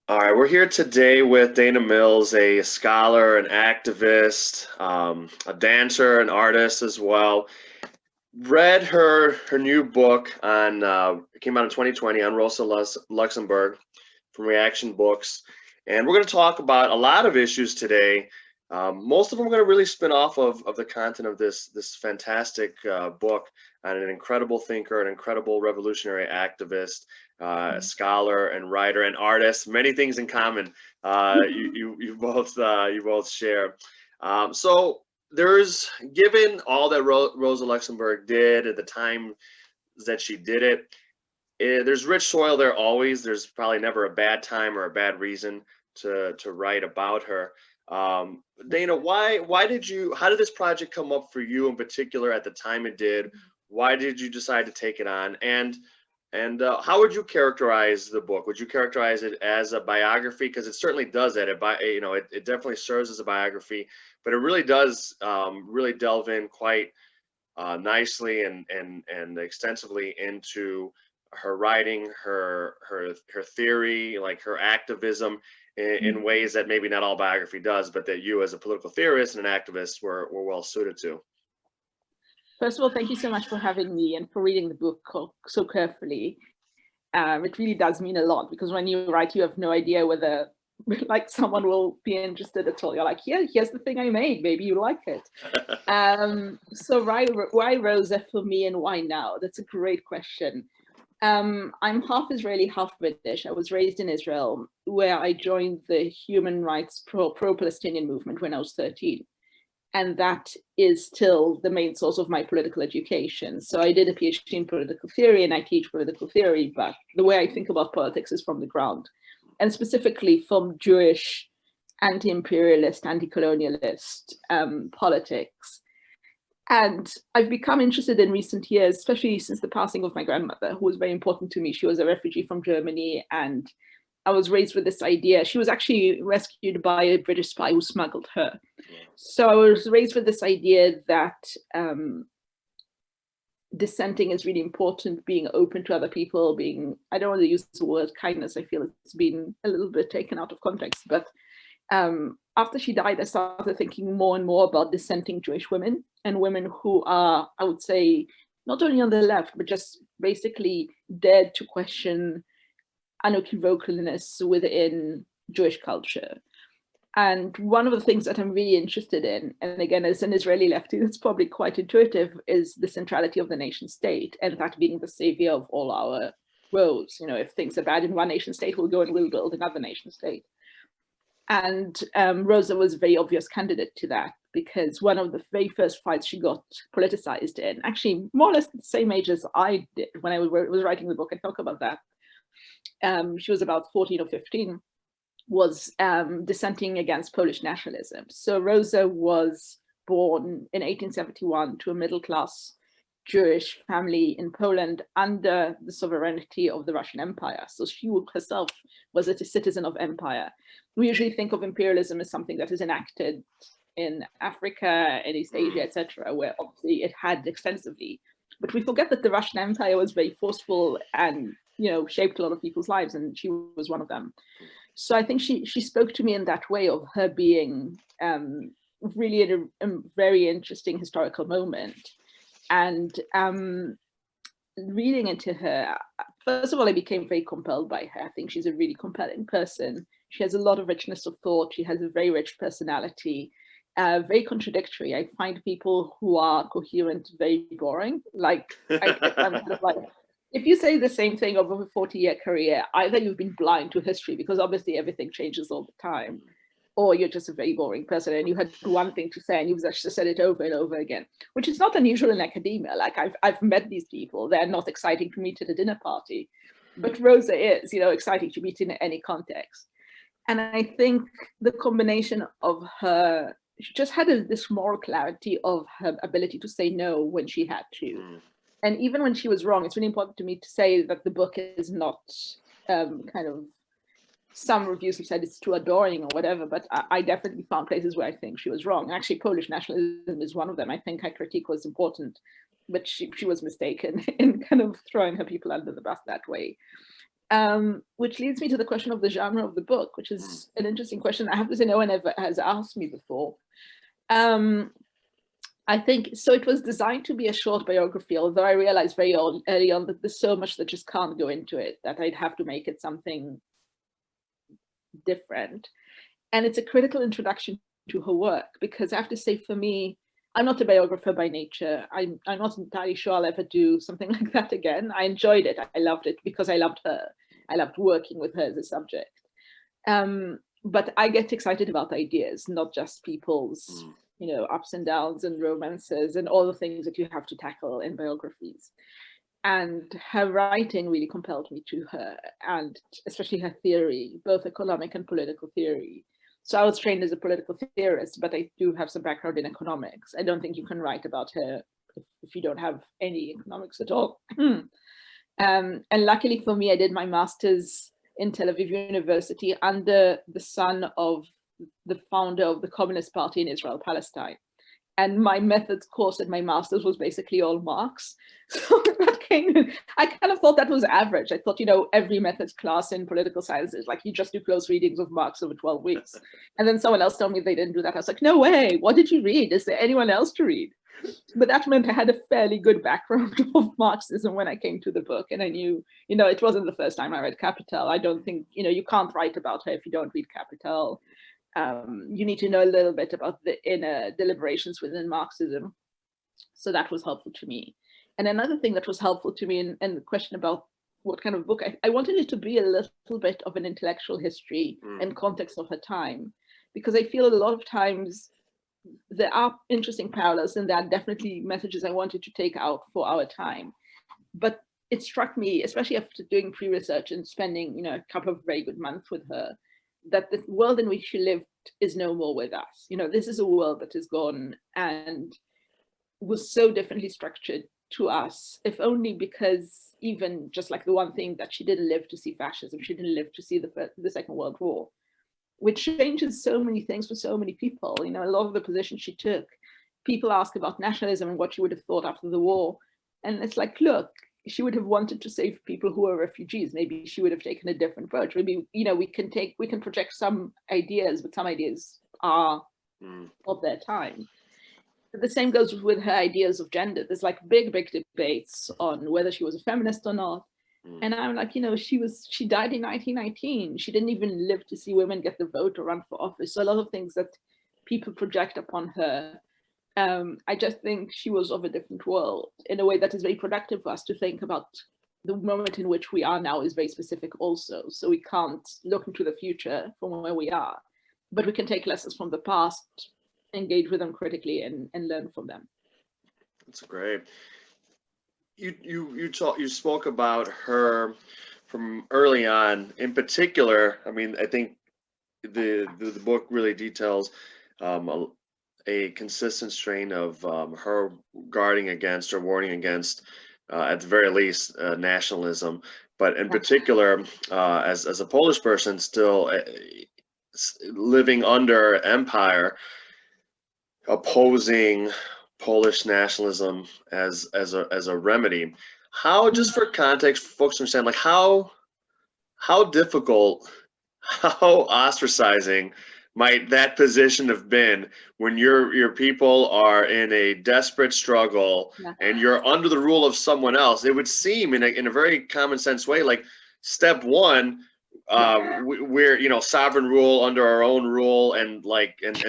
All right, we're here today with Dana Mills, a scholar, an activist, a dancer, an artist as well. Read her new book on it came out in 2020 on Rosa Luxemburg from Reaction Books, and we're going to talk about a lot of issues today. Most of them are going to really spin off of the content of this fantastic book on an incredible thinker, an incredible revolutionary activist, scholar and writer and artist. Many things in common. You both share. So there's given all that Rosa Luxemburg did at the time that she did it. There's rich soil there always. There's probably never a bad time or a bad reason to write about her. Dana, why did you? How did this project come up for you in particular at the time it did? Why did you decide to take it on? And how would you characterize the book? Would you characterize it as a biography? Because it certainly does that. It definitely serves as a biography, but it really does really delve in quite nicely and extensively into her writing, her theory, like her activism in ways that maybe not all biography does, but that you as a political theorist and an activist were well suited to. First of all, thank you so much for having me and for reading the book so carefully. It really does mean a lot, because when you write, you have no idea whether like someone will be interested at all. You're like, yeah, here's the thing I made, maybe you like it. So why Rosa for me and why now? That's a great question. I'm half Israeli, half British. I was raised in Israel, where I joined the human rights pro-Palestinian movement when I was 13. And that is still the main source of my political education. So I did a PhD in political theory and I teach political theory, but the way I think about politics is from the ground, and specifically from Jewish anti-imperialist, anti-colonialist politics. And I've become interested in recent years, especially since the passing of my grandmother, who was very important to me. She was a refugee from Germany, and I was raised with this idea. She was actually rescued by a British spy who smuggled her. So I was raised with this idea that dissenting is really important, being open to other people, I don't want to use the word kindness, I feel it's been a little bit taken out of context, but after she died, I started thinking more and more about dissenting Jewish women and women who are, I would say, not only on the left, but just basically dared to question unequivocalness within Jewish culture. And one of the things that I'm really interested in, and again, as an Israeli lefty, that's probably quite intuitive, is the centrality of the nation state, and that being the savior of all our woes. You know, if things are bad in one nation state, we'll go and we'll build another nation state. And Rosa was a very obvious candidate to that, because one of the very first fights she got politicized in, actually more or less the same age as I did when I was writing the book, I talk about that. She was about 14 or 15, was dissenting against Polish nationalism. So Rosa was born in 1871 to a middle-class Jewish family in Poland under the sovereignty of the Russian Empire. So she herself was a citizen of empire. We usually think of imperialism as something that is enacted in Africa, in East Asia, etc., where obviously it had extensively. But we forget that the Russian Empire was very forceful and, you know, shaped a lot of people's lives, and she was one of them. So I think she spoke to me in that way of her being really in a very interesting historical moment. And reading into her, first of all, I became very compelled by her. I think she's a really compelling person. She has a lot of richness of thought. She has a very rich personality, very contradictory. I find people who are coherent very boring. Like, I'm kind of like, if you say the same thing over a 40-year career, either you've been blind to history, because obviously everything changes all the time, or you're just a very boring person and you had one thing to say and you've just said it over and over again, which is not unusual in academia. Like I've met these people, they're not exciting to meet at a dinner party, but Rosa is, you know, exciting to meet in any context. And I think the combination of her, she just had this moral clarity of her ability to say no when she had to. And even when she was wrong, it's really important to me to say that the book is not kind of, some reviews have said it's too adoring or whatever, but I definitely found places where I think she was wrong. Actually, Polish nationalism is one of them. I think her critique was important, but she was mistaken in kind of throwing her people under the bus that way. Which leads me to the question of the genre of the book, which is an interesting question. I have to say no one ever has asked me before. I think, so it was designed to be a short biography, although I realized very early on that there's so much that just can't go into it, that I'd have to make it something different. And it's a critical introduction to her work, because I have to say, for me, I'm not a biographer by nature. I'm not entirely sure I'll ever do something like that again. I enjoyed it. I loved it because I loved her. I loved working with her as a subject. But I get excited about ideas, not just people's, ups and downs and romances and all the things that you have to tackle in biographies. And her writing really compelled me to her, and especially her theory, both economic and political theory. So I was trained as a political theorist, but I do have some background in economics. I don't think you can write about her if you don't have any economics at all. And luckily for me, I did my master's in Tel Aviv University under the son of the founder of the Communist Party in Israel, Palestine. And my methods course at my master's was basically all Marx. So that I kind of thought that was average. I thought, every methods class in political science is like, you just do close readings of Marx over 12 weeks. And then someone else told me they didn't do that. I was like, no way, what did you read? Is there anyone else to read? But that meant I had a fairly good background of Marxism when I came to the book. And I knew, it wasn't the first time I read Capital. I don't think, you can't write about her if you don't read Capital. You need to know a little bit about the inner deliberations within Marxism. So that was helpful to me. And another thing that was helpful to me, and the question about what kind of book, I wanted it to be a little bit of an intellectual history and context of her time, because I feel a lot of times there are interesting parallels, and there are definitely messages I wanted to take out for our time. But it struck me, especially after doing pre-research and spending, a couple of very good months with her, that the world in which she lived is no more with us. This is a world that is gone and was so differently structured to us, if only because even just like the one thing that she didn't live to see fascism, she didn't live to see the Second World War, which changes so many things for so many people. A lot of the positions she took, people ask about nationalism and what she would have thought after the war. And it's like, look, she would have wanted to save people who are refugees. Maybe she would have taken a different approach. Maybe, we can project some ideas, but some ideas are of their time. But the same goes with her ideas of gender. There's like big debates on whether she was a feminist or not. And I'm like, she died in 1919. She didn't even live to see women get the vote or run for office. So a lot of things that people project upon her, I just think she was of a different world in a way that is very productive for us to think about. The moment in which we are now is very specific also. So we can't look into the future from where we are, but we can take lessons from the past, engage with them critically, and learn from them. That's great. You spoke about her from early on. In particular, I mean, I think the book really details a consistent strain of her guarding against or warning against, at the very least, nationalism. But in particular, as a Polish person still living under empire, opposing Polish nationalism as a remedy. How, just for context, folks understand, like how difficult, how ostracizing might that position have been when your people are in a desperate struggle and you're under the rule of someone else? It would seem in a very common sense way, like step one, we're sovereign rule under our own rule, and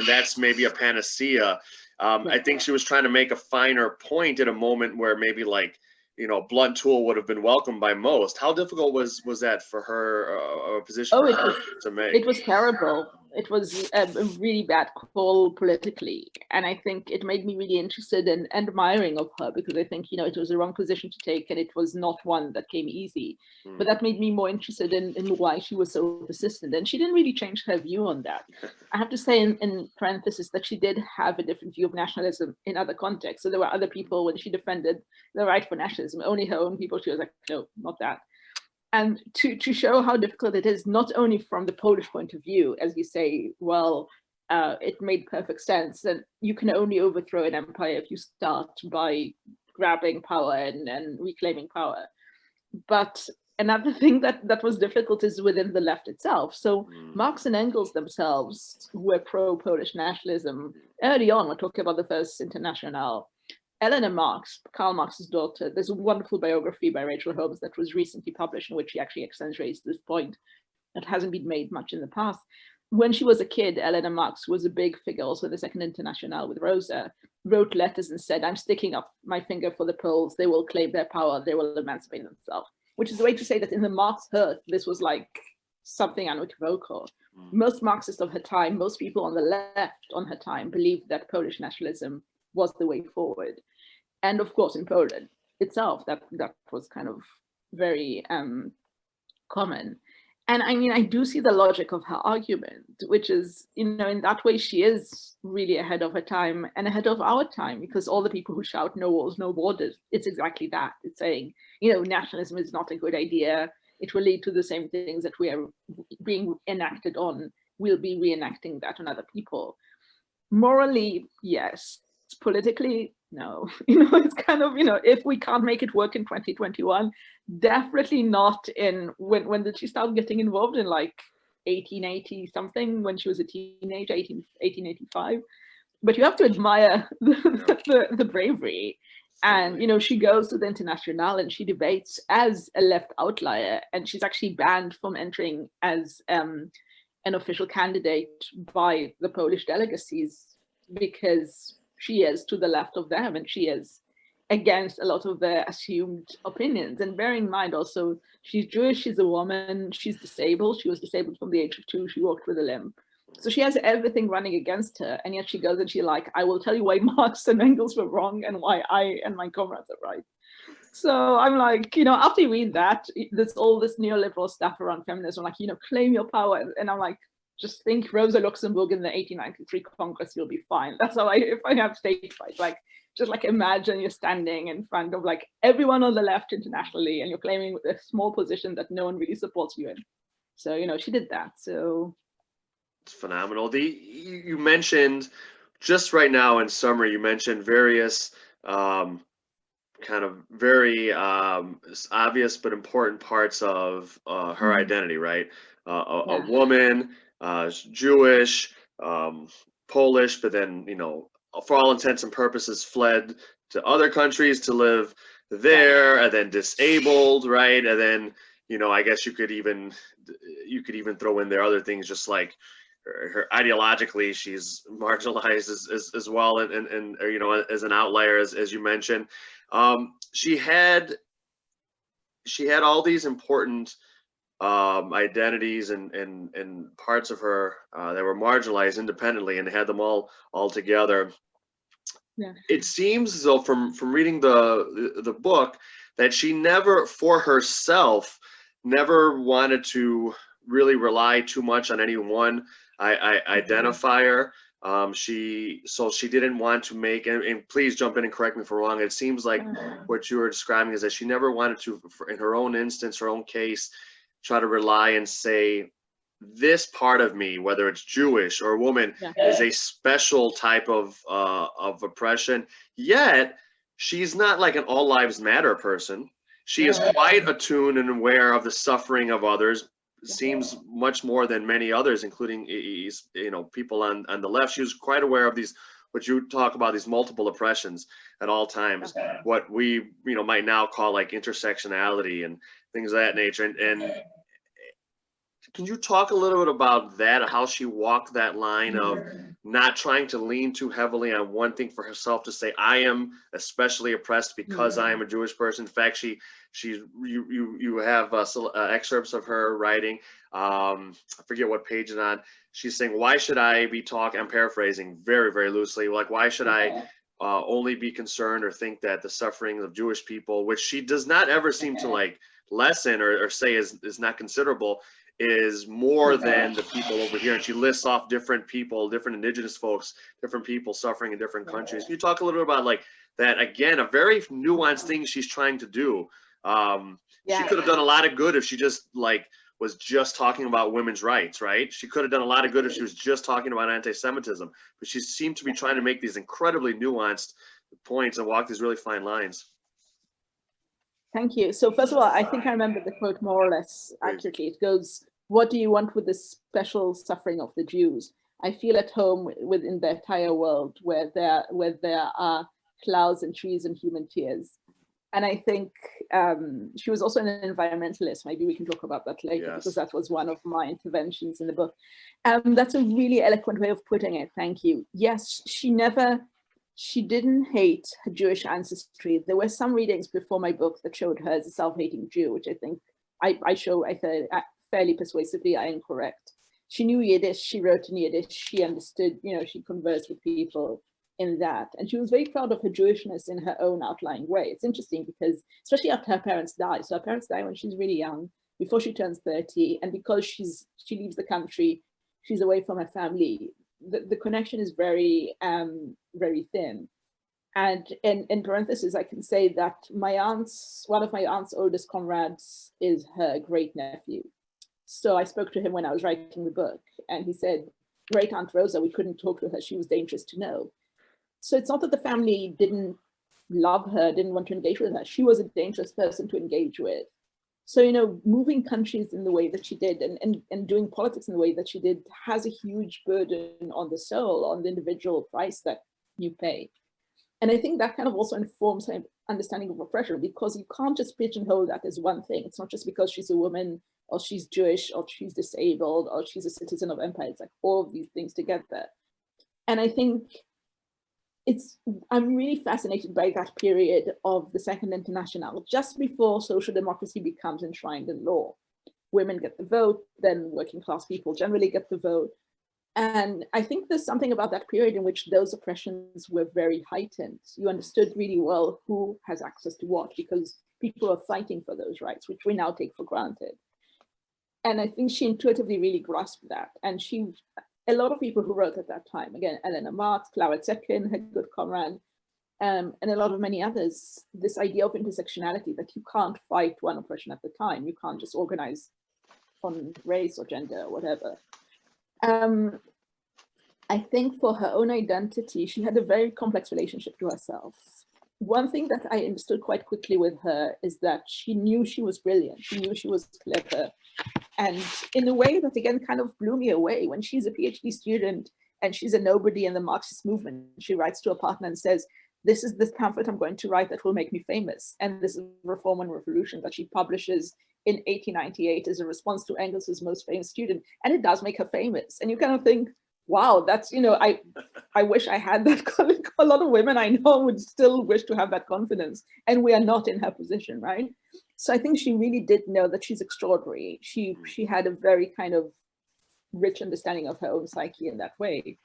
that's maybe a panacea. I think she was trying to make a finer point at a moment where maybe blunt tool would have been welcomed by most. How difficult was that for her, a position for her to make? It was terrible. It was a really bad call politically. And I think it made me really interested and admiring of her, because I think, it was the wrong position to take, and it was not one that came easy. But that made me more interested in why she was so persistent. And she didn't really change her view on that. I have to say in parenthesis that she did have a different view of nationalism in other contexts. So there were other people, when she defended the right for nationalism, only her own people, she was like, no, not that. And to show how difficult it is, not only from the Polish point of view, as you say, well, it made perfect sense. And you can only overthrow an empire if you start by grabbing power and reclaiming power. But another thing that was difficult is within the left itself. So Marx and Engels themselves, who were pro-Polish nationalism, early on, we're talking about the First International. Eleanor Marx, Karl Marx's daughter, there's a wonderful biography by Rachel Holmes that was recently published in which she actually accentuates this point that hasn't been made much in the past. When she was a kid, Eleanor Marx was a big figure also in the Second International with Rosa, wrote letters and said, I'm sticking up my finger for the Poles, they will claim their power, they will emancipate themselves, which is a way to say that in the Marx herd, this was like something unequivocal. Most Marxists of her time, most people on the left on her time believed that Polish nationalism was the way forward. And of course, in Poland itself, that was kind of very common. And I mean, I do see the logic of her argument, which is, in that way, she is really ahead of her time and ahead of our time, because all the people who shout no walls, no borders, it's exactly that. It's saying, nationalism is not a good idea. It will lead to the same things that we are being enacted on. We'll be reenacting that on other people. Morally, yes. Politically, no. It's kind of, if we can't make it work in 2021, definitely not in, when did she start getting involved in, like 1880 something, when she was a teenager, 1885. But you have to admire the bravery. And, she goes to the Internationale and she debates as a left outlier, and she's actually banned from entering as an official candidate by the Polish delegacies because she is to the left of them and she is against a lot of their assumed opinions. And bearing in mind also, she's Jewish, she's a woman, she's disabled. She was disabled from the age of 2, she walked with a limp. So she has everything running against her. And yet she goes and she's like, I will tell you why Marx and Engels were wrong and why I and my comrades are right. So I'm like, after you read that, there's all this neoliberal stuff around feminism, like, claim your power. And I'm like, just think Rosa Luxemburg in the 1893 Congress, you'll be fine. That's how if I have stage fright, like, just like imagine you're standing in front of like everyone on the left internationally and you're claiming a small position that no one really supports you in. So, she did that. So it's phenomenal. You mentioned just right now in summary, you mentioned various kind of very obvious but important parts of her identity, right? A woman, Jewish, Polish, but then, for all intents and purposes, fled to other countries to live there, and then disabled, right? And then, I guess you could even throw in there other things, just like her ideologically, she's marginalized as well, and as an outlier, as you mentioned. She had all these important identities and parts of her that were marginalized independently, and had them all together. Yeah. It seems as though from reading the book that she never, for herself, never wanted to really rely too much on any one identifier. She didn't want to make, and please jump in and correct me if I'm wrong, it seems like what you were describing is that she never wanted to, in her own instance, her own case, try to rely and say, this part of me, whether it's Jewish or a woman, is a special type of oppression. Yet she's not like an all lives matter person. She is quite attuned and aware of the suffering of others. Seems much more than many others, including people on the left. She was quite aware of these, what you talk about, these multiple oppressions at all times. What we might now call like intersectionality and things of that nature. And can you talk a little bit about that, how she walked that line of not trying to lean too heavily on one thing for herself to say, I am especially oppressed because I am a Jewish person. In fact, you have excerpts of her writing. I forget what page it's on. She's saying, why should I be talking, I'm paraphrasing very, very loosely, like, why should I only be concerned or think that the suffering of Jewish people, which she does not ever seem to like lessen or say is not considerable, is more than the people over here. And she lists off different people, different indigenous folks, different people suffering in different countries. Can you talk a little bit about like that, again, a very nuanced thing she's trying to do? She could have done a lot of good if she just like was just talking about women's rights, right? She could have done a lot of good if she was just talking about anti-Semitism, but she seemed to be trying to make these incredibly nuanced points and walk these really fine lines. Thank you. So first of all, I think I remember the quote more or less accurately. It goes, "What do you want with the special suffering of the Jews? I feel at home within the entire world where there are clouds and trees and human tears." And I think she was also an environmentalist. Maybe we can talk about that later, because that was one of my interventions in the book. That's a really eloquent way of putting it. Thank you. Yes, she didn't hate her Jewish ancestry. There were some readings before my book that showed her as a self-hating Jew, which I think I show fairly persuasively are incorrect. She knew Yiddish, she wrote in Yiddish, she understood, she conversed with people in that. And she was very proud of her Jewishness in her own outlying way. It's interesting because, especially after her parents died, so her parents died when she's really young, before she turns 30, and because she leaves the country, she's away from her family, the connection is very, very thin. And in parentheses, I can say that one of my aunt's oldest comrades is her great nephew. So I spoke to him when I was writing the book, and he said, "Great Aunt Rosa, we couldn't talk to her. She was dangerous to know." So it's not that the family didn't love her, didn't want to engage with her. She was a dangerous person to engage with. So, moving countries in the way that she did and doing politics in the way that she did has a huge burden on the soul, on the individual price that you pay. And I think that kind of also informs her understanding of oppression, because you can't just pigeonhole that as one thing. It's not just because she's a woman or she's Jewish or she's disabled or she's a citizen of empire. It's like all of these things together. And I think I'm really fascinated by that period of the Second International, just before social democracy becomes enshrined in law. Women get the vote, then working class people generally get the vote. And I think there's something about that period in which those oppressions were very heightened. You understood really well who has access to what, because people are fighting for those rights, which we now take for granted. And I think she intuitively really grasped that. And a lot of people who wrote at that time, again, Elena Marx, Clara Zetkin, her good comrade, and a lot of many others, this idea of intersectionality, that you can't fight one oppression at the time. You can't just organize on race or gender or whatever. I think for her own identity, she had a very complex relationship to herself. One thing that I understood quite quickly with her is that she knew she was brilliant. She knew she was clever. And in a way that, again, kind of blew me away. When she's a PhD student and she's a nobody in the Marxist movement, she writes to a partner and says, "This is this pamphlet I'm going to write that will make me famous." And this is Reform and Revolution that she publishes in 1898 as a response to Engels's most famous student. And it does make her famous. And you kind of think, wow, that's, I wish I had that. A lot of women I know would still wish to have that confidence. And we are not in her position, right? So I think she really did know that she's extraordinary. She had a very kind of rich understanding of her own psyche in that way.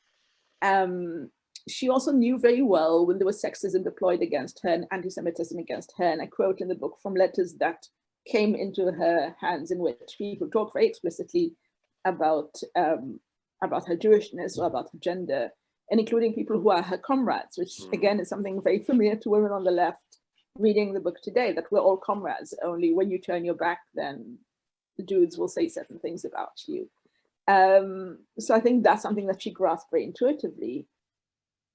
She also knew very well when there was sexism deployed against her and anti-Semitism against her. And I quote in the book from letters that came into her hands in which people talk very explicitly about her Jewishness or about her gender, and including people who are her comrades, which again is something very familiar to women on the left reading the book today, that we're all comrades, only when you turn your back, then the dudes will say certain things about you. So I think that's something that she grasped very intuitively.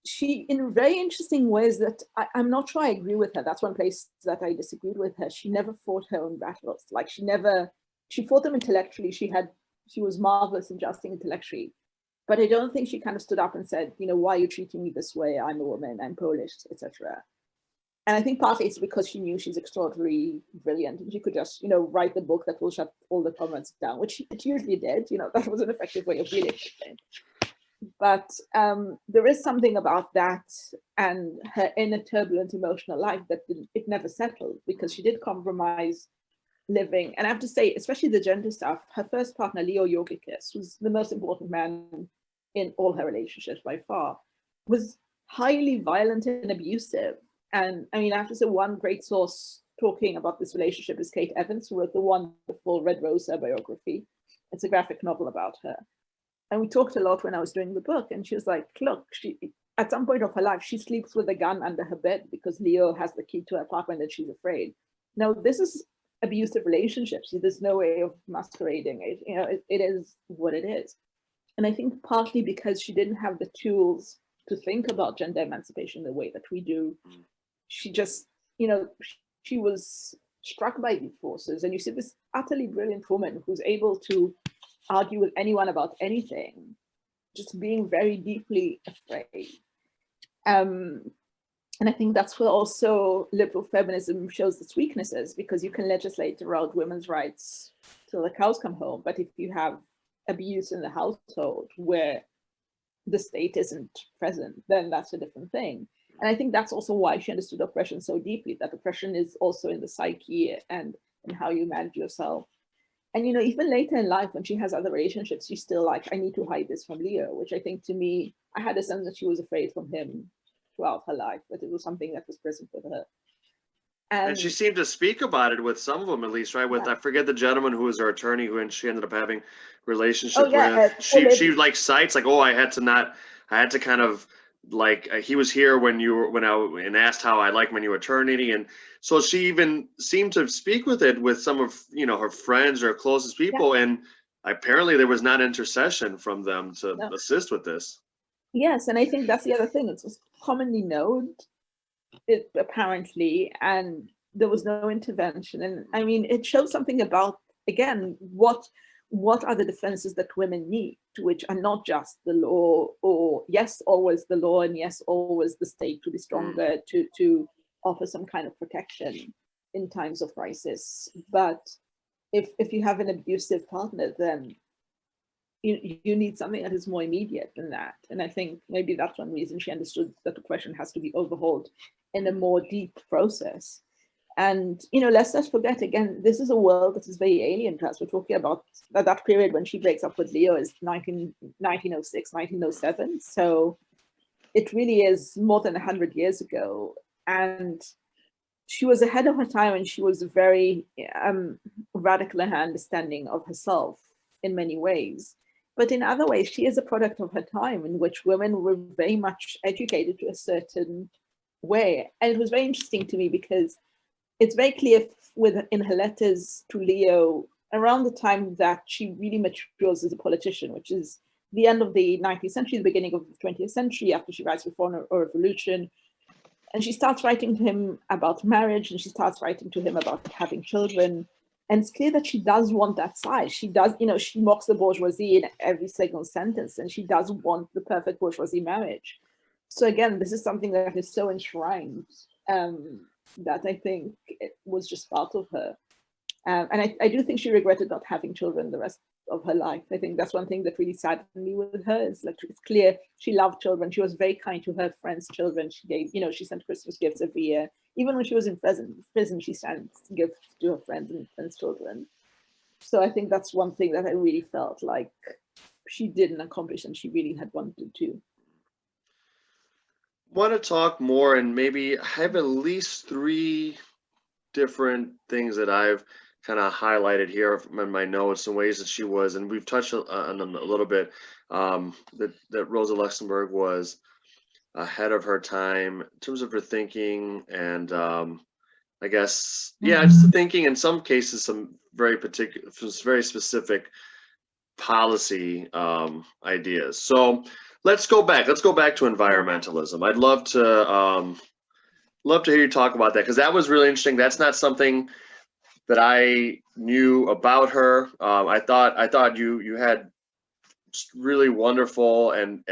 She, in very interesting ways that I'm not sure I agree with her. That's one place that I disagreed with her. She never fought her own battles. Like she fought them intellectually. She was marvelous and just intellectually. But I don't think she kind of stood up and said, why are you treating me this way? I'm a woman, I'm Polish, etc. And I think partly it's because she knew she's extraordinarily brilliant and she could just, write the book that will shut all the comments down, which it usually did. That was an effective way of dealing with it. But there is something about that and her inner turbulent emotional life that it never settled, because she did compromise living. And I have to say, especially the gender stuff, her first partner, Leo Jogikis, was the most important man in all her relationships by far, was highly violent and abusive. And I mean, I have to say, one great source talking about this relationship is Kate Evans, who wrote the wonderful Red Rosa biography. It's a graphic novel about her. And we talked a lot when I was doing the book, and she was like, look, at some point of her life, she sleeps with a gun under her bed because Leo has the key to her apartment and she's afraid. Now, this is abusive relationships. There's no way of masquerading it. It is what it is. And I think partly because she didn't have the tools to think about gender emancipation the way that we do, she just, she was struck by these forces, and you see this utterly brilliant woman who's able to argue with anyone about anything, just being very deeply afraid. And I think that's where also liberal feminism shows its weaknesses, because you can legislate around women's rights till the cows come home. But if you have abuse in the household where the state isn't present, then that's a different thing. And I think that's also why she understood oppression so deeply, that oppression is also in the psyche and in how you manage yourself. And, you know, even later in life, when she has other relationships, she's still like, I need to hide this from Leo, which I think, to me, I had a sense that she was afraid from him throughout her life, that it was something that was present with her. And she seemed to speak about it with some of them, at least, right? With, I forget the gentleman who was her attorney, who she ended up having relationship with. She like cites like, oh, I had to kind of like, he was here when and asked how I like my new attorney, and so she even seemed to speak with it with some of, you know, her friends or closest people, and apparently there was not intercession from them to assist with this. Yes, and I think that's the other thing. It was commonly known, apparently, and there was no intervention. And I mean, it shows something about, again, what are the defenses that women need, which are not just the law, or yes, always the law, and yes, always the state to be stronger, to offer some kind of protection in times of crisis. But if you have an abusive partner, then you need something that is more immediate than that. And I think maybe that's one reason she understood that the question has to be overhauled in a more deep process. And, you know, let's not forget, again, this is a world that is very alien to us. We're talking about that period when she breaks up with Leo is 1906, 1907. So it really is more than 100 years ago. And she was ahead of her time, and she was very radical in her understanding of herself in many ways. But in other ways, she is a product of her time, in which women were very much educated to a certain way. And it was very interesting to me, because it's very clear in her letters to Leo around the time that she really matures as a politician, which is the end of the 19th century, the beginning of the 20th century, after she writes Reform or Revolution. And she starts writing to him about marriage, and she starts writing to him about having children. And it's clear that she does want that side. She does, you know, she mocks the bourgeoisie in every single sentence, and she does want the perfect bourgeoisie marriage. So again, this is something that is so enshrined that I think it was just part of her. And I do think she regretted not having children the rest of her life. I think that's one thing that really saddened me with her. Is like, it's clear she loved children. She was very kind to her friends' children. She gave, you know, she sent Christmas gifts every year. Even when she was in prison, she sent gifts to her friends and friends' children. So I think that's one thing that I really felt like she didn't accomplish, and she really had wanted to. Want to talk more, and maybe I have at least 3 different things that I've kind of highlighted here in my notes, and ways that she was, and we've touched on them a little bit, that Rosa Luxemburg was ahead of her time in terms of her thinking, and I guess, just the thinking, in some cases, some very particular, very specific policy ideas. So let's go back to environmentalism. I'd love to hear you talk about that, because that was really interesting. That's not something that I knew about her. I thought you had really wonderful and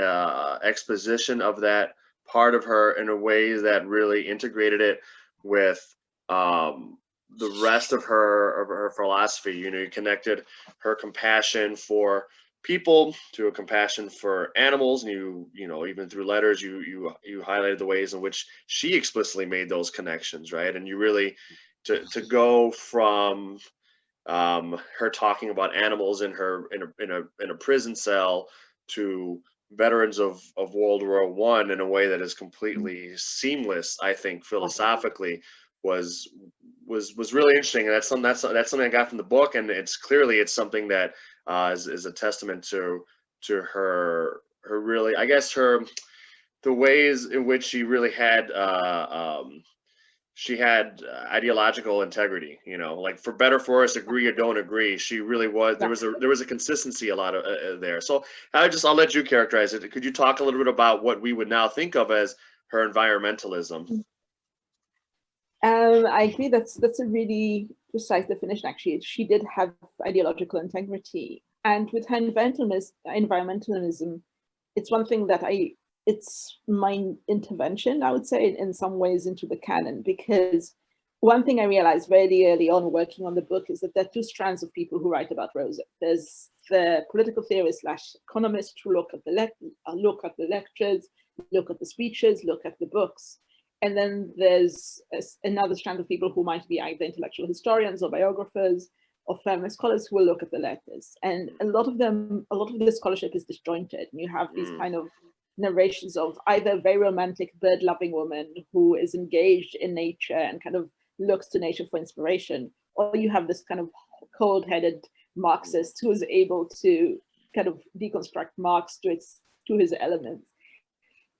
exposition of that part of her in a way that really integrated it with the rest of her philosophy. You know, you connected her compassion for people to a compassion for animals, and you know, even through letters, you highlighted the ways in which she explicitly made those connections, right? And you really to go from her talking about animals in a prison cell to veterans of World War I in a way that is completely seamless, I think, philosophically, was really interesting. And that's something I got from the book, and it's something that is a testament to her really, I guess, the ways in which she really had ideological integrity. You know, like, for better for us, agree or don't agree. She really was. There was a consistency, a lot of there. So I'll let you characterize it. Could you talk a little bit about what we would now think of as her environmentalism? I agree. That's a really precise definition. Actually, she did have ideological integrity, and with her environmentalism, it's one thing that it's my intervention, I would say, in some ways into the canon, because one thing I realized very early on working on the book is that there are two strands of people who write about Rosa. There's the political theorist slash economist who look at the lectures, look at the speeches, look at the books. And then there's another strand of people who might be either intellectual historians or biographers or feminist scholars who will look at the letters. And a lot of the scholarship is disjointed. And you have these kind of narrations of either a very romantic bird-loving woman who is engaged in nature and kind of looks to nature for inspiration, or you have this kind of cold-headed Marxist who is able to kind of deconstruct Marx to his elements.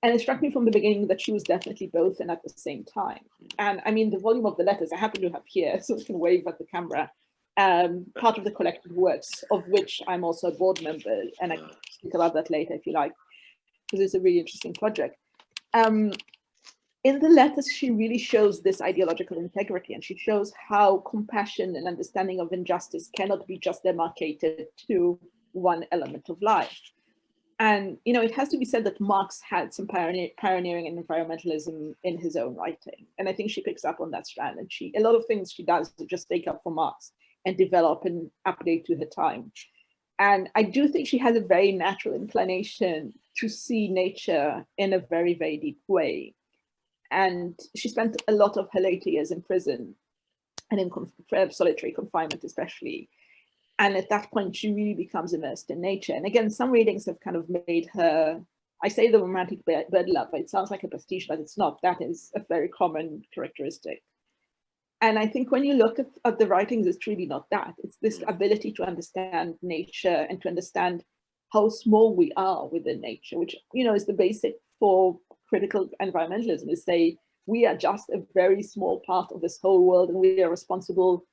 And it struck me from the beginning that she was definitely both and at the same time. And I mean, the volume of the letters I happen to have here, so I can wave at the camera, part of the collected works, of which I'm also a board member, and I can speak about that later if you like, because it's a really interesting project. In the letters, she really shows this ideological integrity, and she shows how compassion and understanding of injustice cannot be just demarcated to one element of life. And, you know, it has to be said that Marx had some pioneering in environmentalism in his own writing. And I think she picks up on that strand. And a lot of things she does to just take up for Marx and develop and update to her time. And I do think she has a very natural inclination to see nature in a very, very deep way. And she spent a lot of her later years in prison and in solitary confinement, especially. And at that point, she really becomes immersed in nature. And again, some readings have kind of made her, I say the romantic bird lover, it sounds like a pastiche, but it's not. That is a very common characteristic. And I think when you look at the writings, it's really not that. It's this ability to understand nature and to understand how small we are within nature, which, you know, is the basic for critical environmentalism, is say, we are just a very small part of this whole world, and we are responsible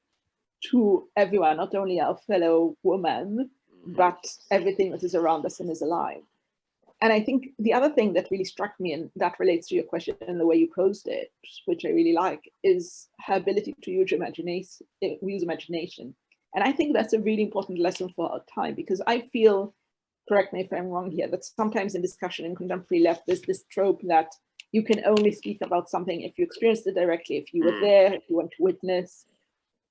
to everyone, not only our fellow woman, but everything that is around us and is alive. And I think the other thing that really struck me, and that relates to your question and the way you posed it, which I really like, is her ability to use imagination. And I think that's a really important lesson for our time, because I feel, correct me if I'm wrong here, that sometimes in discussion in contemporary left, there's this trope that you can only speak about something if you experienced it directly, if you were there, if you want to witness.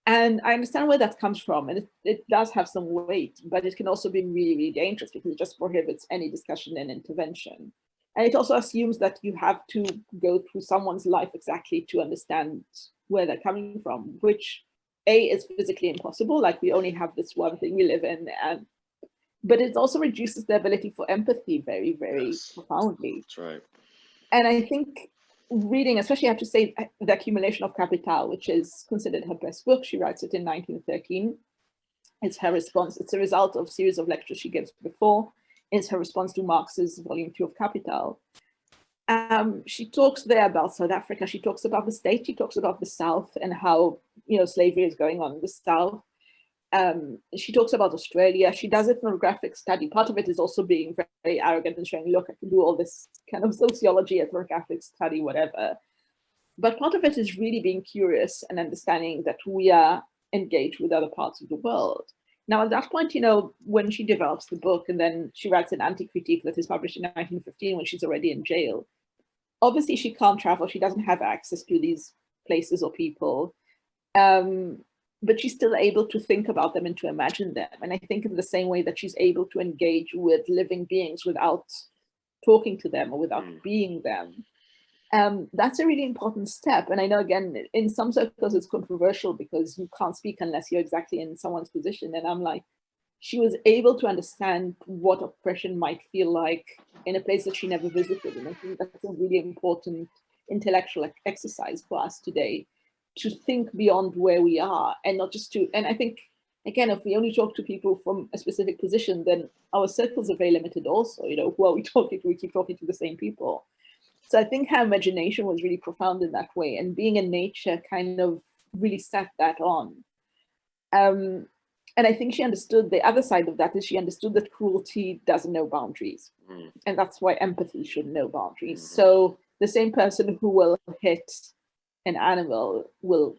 And I understand where that comes from, and it does have some weight, but it can also be really, really dangerous because it just prohibits any discussion and intervention. And it also assumes that you have to go through someone's life exactly to understand where they're coming from, which A, is physically impossible, like we only have this one thing we live in, but it also reduces the ability for empathy very, very profoundly. That's right. And I think reading, especially I have to say, The Accumulation of Capital, which is considered her best book. She writes it in 1913. It's her response. It's a result of a series of lectures she gives before. It's her response to Marx's Volume 2 of Capital. She talks there about South Africa. She talks about the state. She talks about the South and how, you know, slavery is going on in the South. She talks about Australia. She does ethnographic study. Part of it is also being very, very arrogant and showing, look, I can do all this kind of sociology, ethnographic study, whatever. But part of it is really being curious and understanding that we are engaged with other parts of the world. Now, at that point, you know, when she develops the book and then she writes an anti-critique that is published in 1915 when she's already in jail, obviously she can't travel. She doesn't have access to these places or people. But she's still able to think about them and to imagine them. And I think in the same way that she's able to engage with living beings without talking to them or without being them. That's a really important step. And I know, again, in some circles it's controversial because you can't speak unless you're exactly in someone's position. And I'm like, she was able to understand what oppression might feel like in a place that she never visited. And I think that's a really important intellectual exercise for us today, to think beyond where we are and not just to, and I think, again, if we only talk to people from a specific position, then our circles are very limited also, you know, who are we talking to? We keep talking to the same people. So I think her imagination was really profound in that way, and being in nature kind of really set that on. And I think she understood the other side of that is she understood that cruelty doesn't know boundaries. And that's why empathy should know boundaries. So the same person who will hit an animal will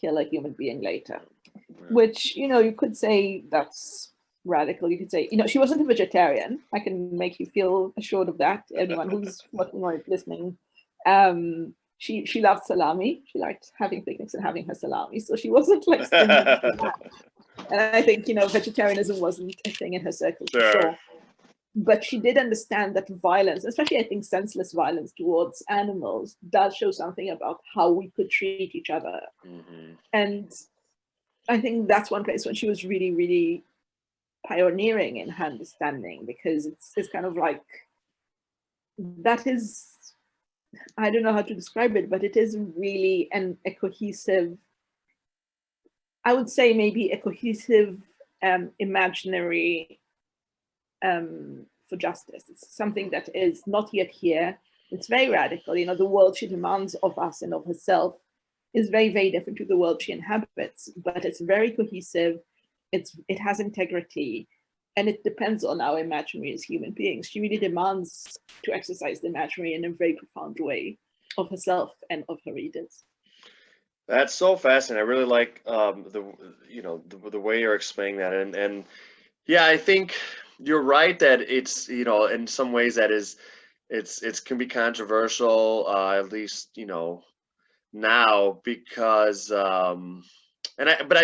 kill a human being later. Yeah. Which, you could say that's radical. You could say, she wasn't a vegetarian. I can make you feel assured of that. Anyone who's watching or listening. She loved salami. She liked having picnics and having her salami. So she wasn't like stringent on that. And I think, vegetarianism wasn't a thing in her circle for sure. But she did understand that violence, especially I think senseless violence towards animals, does show something about how we could treat each other. Mm-hmm. And I think that's one place when she was really, really pioneering in her understanding, because it's kind of like, that is, I don't know how to describe it, but it is really a cohesive, I would say maybe a cohesive imaginary for justice. It's something that is not yet here. It's very radical. The world she demands of us and of herself is very, very different to the world she inhabits, but it's very cohesive. It has integrity, and it depends on our imaginary as human beings. She really demands to exercise the imaginary in a very profound way of herself and of her readers. That's so fascinating. I really like the way you're explaining that, and yeah, I think you're right that it's in some ways that is it's can be controversial, at least now, because but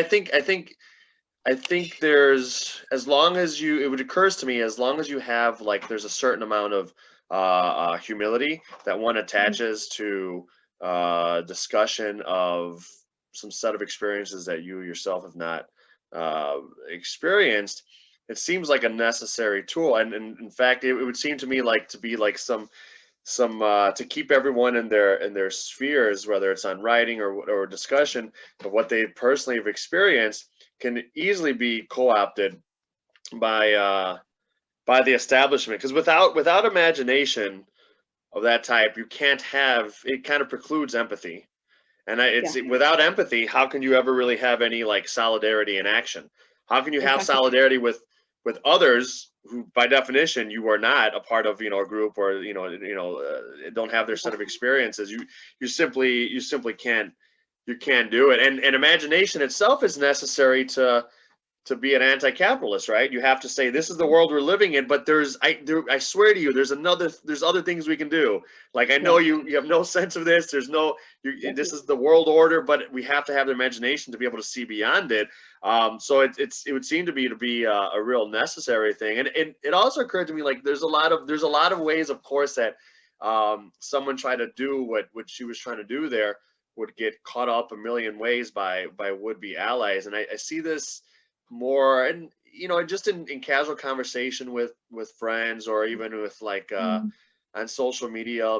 I think there's, as long as it occurs to me, as long as you have, like, there's a certain amount of humility that one attaches to discussion of some set of experiences that you yourself have not uh, experienced. It seems like a necessary tool, and in fact, it would seem to me like to be like some to keep everyone in their spheres, whether it's on writing or discussion of what they personally have experienced, can easily be co-opted by the establishment, because without imagination of that type, you can't have it. Kind of precludes empathy, and it's Yeah, without empathy, how can you ever really have any, like, solidarity in action? How can you have exactly. solidarity with others who, by definition, you are not a part of, a group, or don't have their set of experiences? You simply can't do it. And imagination itself is necessary to be an anti-capitalist, right? You have to say, this is the world we're living in, but I swear to you, there's other things we can do. Like, I know Yeah, you have no sense of this. yeah, This is the world order, but we have to have the imagination to be able to see beyond it. So it would seem to be a real necessary thing. And it also occurred to me, like, there's a lot of ways, of course, that someone tried to do what she was trying to do there would get caught up a million ways by would-be allies. And I see this more, and just in casual conversation with friends, or even with, like, mm, on social media.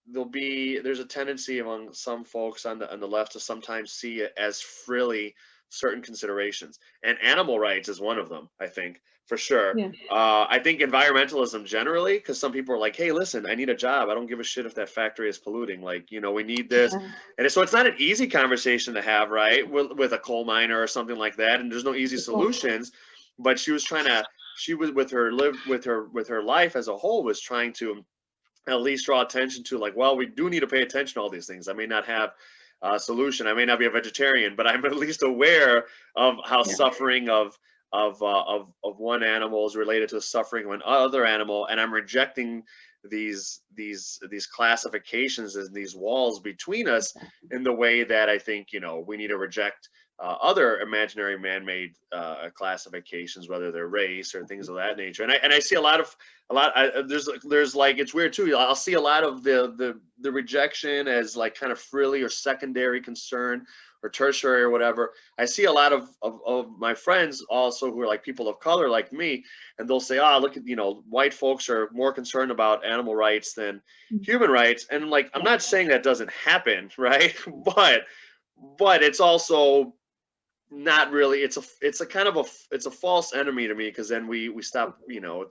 There's a tendency among some folks on the left to sometimes see it as frilly certain considerations, and animal rights is one of them, I think, for sure. yeah, I think environmentalism generally, because some people are like, hey, listen, I need a job, I don't give a shit if that factory is polluting, like, we need this. yeah. And so it's not an easy conversation to have, right, with a coal miner or something like that, and there's no easy Sure. solutions. But she was with her life as a whole, was trying to at least draw attention to, like, well, we do need to pay attention to all these things. I may not have a solution, I may not be a vegetarian, but I'm at least aware of how Yeah, suffering of one animal is related to the suffering of another animal, and I'm rejecting these classifications and these walls between us, exactly. in the way that I think we need to reject other imaginary man-made classifications, whether they're race or things of that nature. And I see there's like, it's weird too. I'll see a lot of the rejection as, like, kind of frilly or secondary concern or tertiary or whatever. I see a lot of my friends also, who are like people of color like me, and they'll say, look at, white folks are more concerned about animal rights than Mm, human rights. And, like, I'm yeah, not saying that doesn't happen, right? but it's also not really. It's a kind of it's a false enemy to me, because then we stop,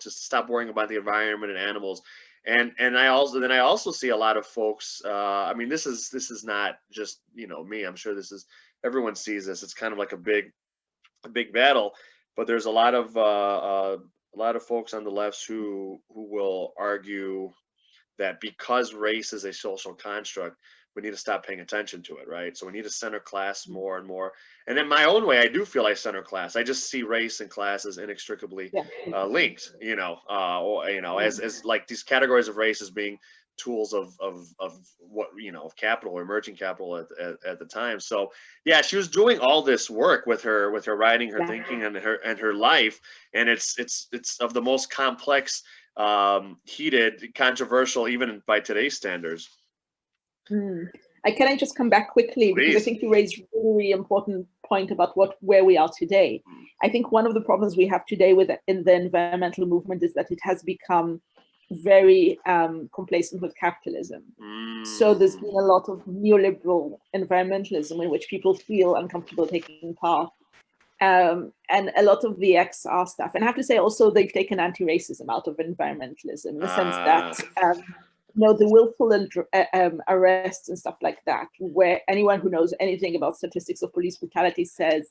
just stop worrying about the environment and animals. And I also see a lot of folks, I mean, this is not just me. I'm sure this is, everyone sees this. It's kind of like a big battle. But there's a lot of folks on the left who will argue that because race is a social construct, we need to stop paying attention to it, right? So we need to center class more and more. And in my own way, I do feel I center class. I just see race and class as inextricably linked, or as like these categories of race as being tools of what, of capital or emerging capital at the time. So yeah, she was doing all this work with her writing, her thinking, and her life, and it's of the most complex, heated, controversial, even by today's standards. Can I just come back quickly? Please. Because I think you raised a really important point about where we are today. I think one of the problems we have today in the environmental movement is that it has become very complacent with capitalism. So there's been a lot of neoliberal environmentalism in which people feel uncomfortable taking part. And a lot of the XR stuff. And I have to say also they've taken anti-racism out of environmentalism in the sense that the willful arrests and stuff like that, where anyone who knows anything about statistics of police brutality says,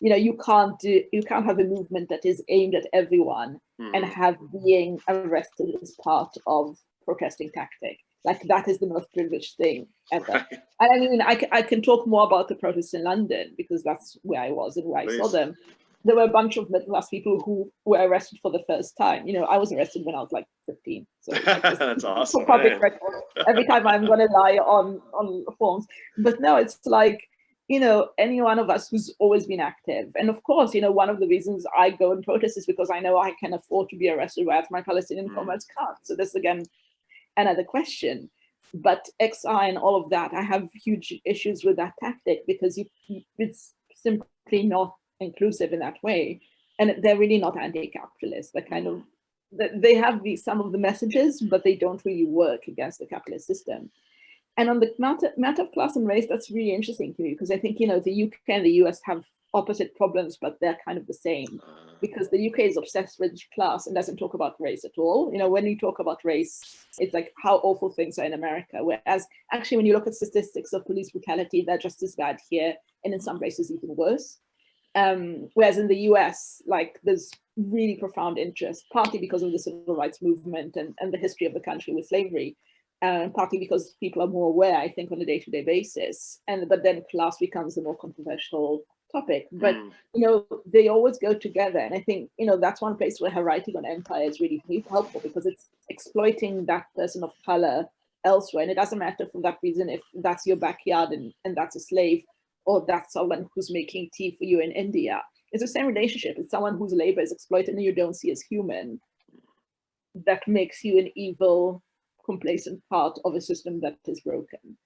you can't have a movement that is aimed at everyone and have being arrested as part of protesting tactic. Like that is the most privileged thing ever. Right. And I mean, I can talk more about the protests in London because that's where I was and where I saw them. There were a bunch of middle-class people who were arrested for the first time. I was arrested when I was like 15. So that's awesome. Public record. Every time I'm going to lie on forms. But no, it's like, any one of us who's always been active. And of course, one of the reasons I go and protest is because I know I can afford to be arrested, whereas my Palestinian comrades can't. So this, again, another question. But XI and all of that, I have huge issues with that tactic because it's simply not inclusive in that way. And they're really not anti-capitalist. They're kind of, they have some of the messages, but they don't really work against the capitalist system. And on the matter of class and race, that's really interesting to me because I think, the UK and the US have opposite problems, but they're kind of the same because the UK is obsessed with class and doesn't talk about race at all. When you talk about race, it's like how awful things are in America. Whereas actually, when you look at statistics of police brutality, they're just as bad here and in some places even worse. Whereas in the US, like there's really profound interest, partly because of the civil rights movement and the history of the country with slavery. Partly because people are more aware, I think, on a day-to-day basis. But then class becomes a more controversial topic. But, they always go together. And I think, that's one place where her writing on empire is really helpful because it's exploiting that person of color elsewhere. And it doesn't matter for that reason if that's your backyard and that's a slave or that's someone who's making tea for you in India. It's the same relationship. It's someone whose labor is exploited and you don't see as human. That makes you an evil, complacent part of a system that is broken.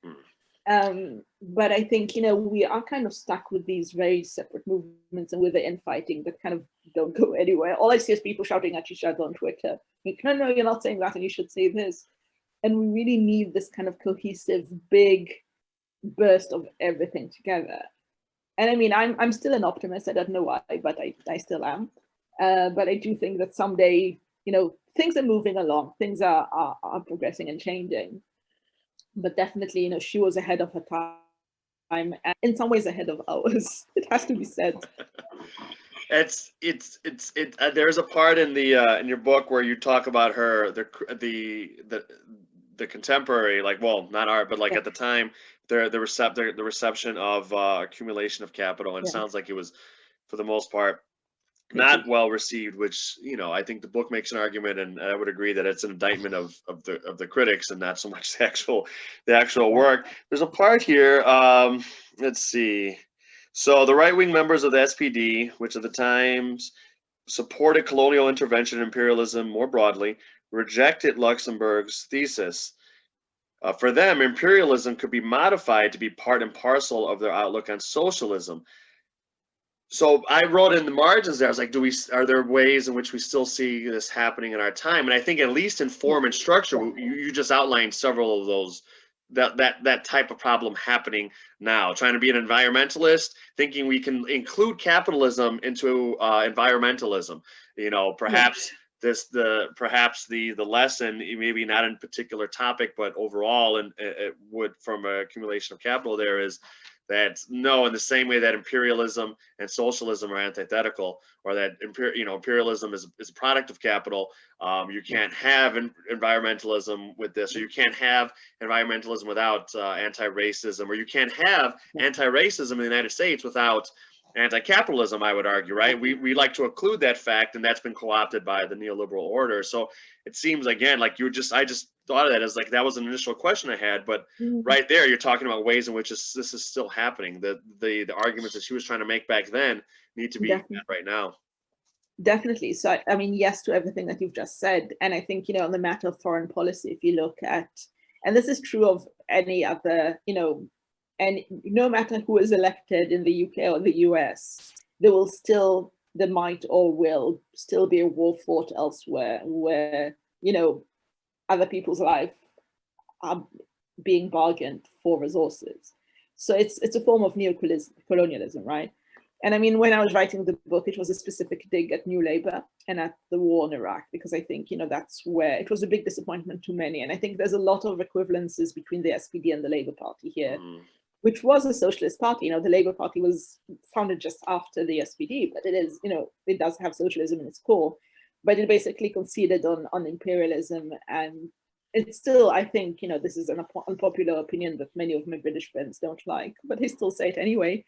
But I think, we are kind of stuck with these very separate movements and with the infighting that kind of don't go anywhere. All I see is people shouting at each other on Twitter. Like, no, you're not saying that and you should say this. And we really need this kind of cohesive, big burst of everything together. And I mean, I'm still an optimist. I don't know why, but I still am. But I do think that someday, things are moving along, things are progressing and changing. But definitely, she was ahead of her time, and in some ways ahead of ours. It has to be said. There's a part in in your book where you talk about her, the contemporary, like, well, not art, but like at the time, the reception of accumulation of capital, and it sounds like it was, for the most part, not well received, which, I think the book makes an argument, and I would agree that it's an indictment of the critics and not so much the actual work. There's a part here, let's see. So the right-wing members of the SPD, which at the times supported colonial intervention and imperialism more broadly, rejected Luxemburg's thesis. For them, imperialism could be modified to be part and parcel of their outlook on socialism. So I wrote in the margins there, I was like, are there ways in which we still see this happening in our time? And I think at least in form and structure, you just outlined several of those, that type of problem happening now. Trying to be an environmentalist, thinking we can include capitalism into environmentalism. Perhaps the lesson, maybe not in a particular topic, but overall, and it would, from accumulation of capital, there is that no, in the same way that imperialism and socialism are antithetical, or that imperialism is a product of capital. You can't have environmentalism with this, or you can't have environmentalism without anti-racism, or you can't have anti-racism in the United States without anti-capitalism, I would argue, right? We like to include that fact, and that's been co-opted by the neoliberal order. So it seems, again, like I just thought of that as like that was an initial question I had, but right there you're talking about ways in which this is still happening. The arguments that she was trying to make back then need to be met right now. Definitely. So, I mean, yes to everything that you've just said. And I think, on the matter of foreign policy, if you look at, and this is true of any other, and no matter who is elected in the UK or the US, there might or will still be a war fought elsewhere where, other people's life are being bargained for resources. So it's a form of neo-colonialism, right? And I mean, when I was writing the book, it was a specific dig at New Labour and at the war in Iraq, because I think, that's where it was a big disappointment to many. And I think there's a lot of equivalences between the SPD and the Labour Party here, which was a socialist party. The Labour Party was founded just after the SPD, but it is, it does have socialism in its core, but it basically conceded on imperialism. And it's still, I think, this is an unpopular opinion that many of my British friends don't like, but they still say it anyway.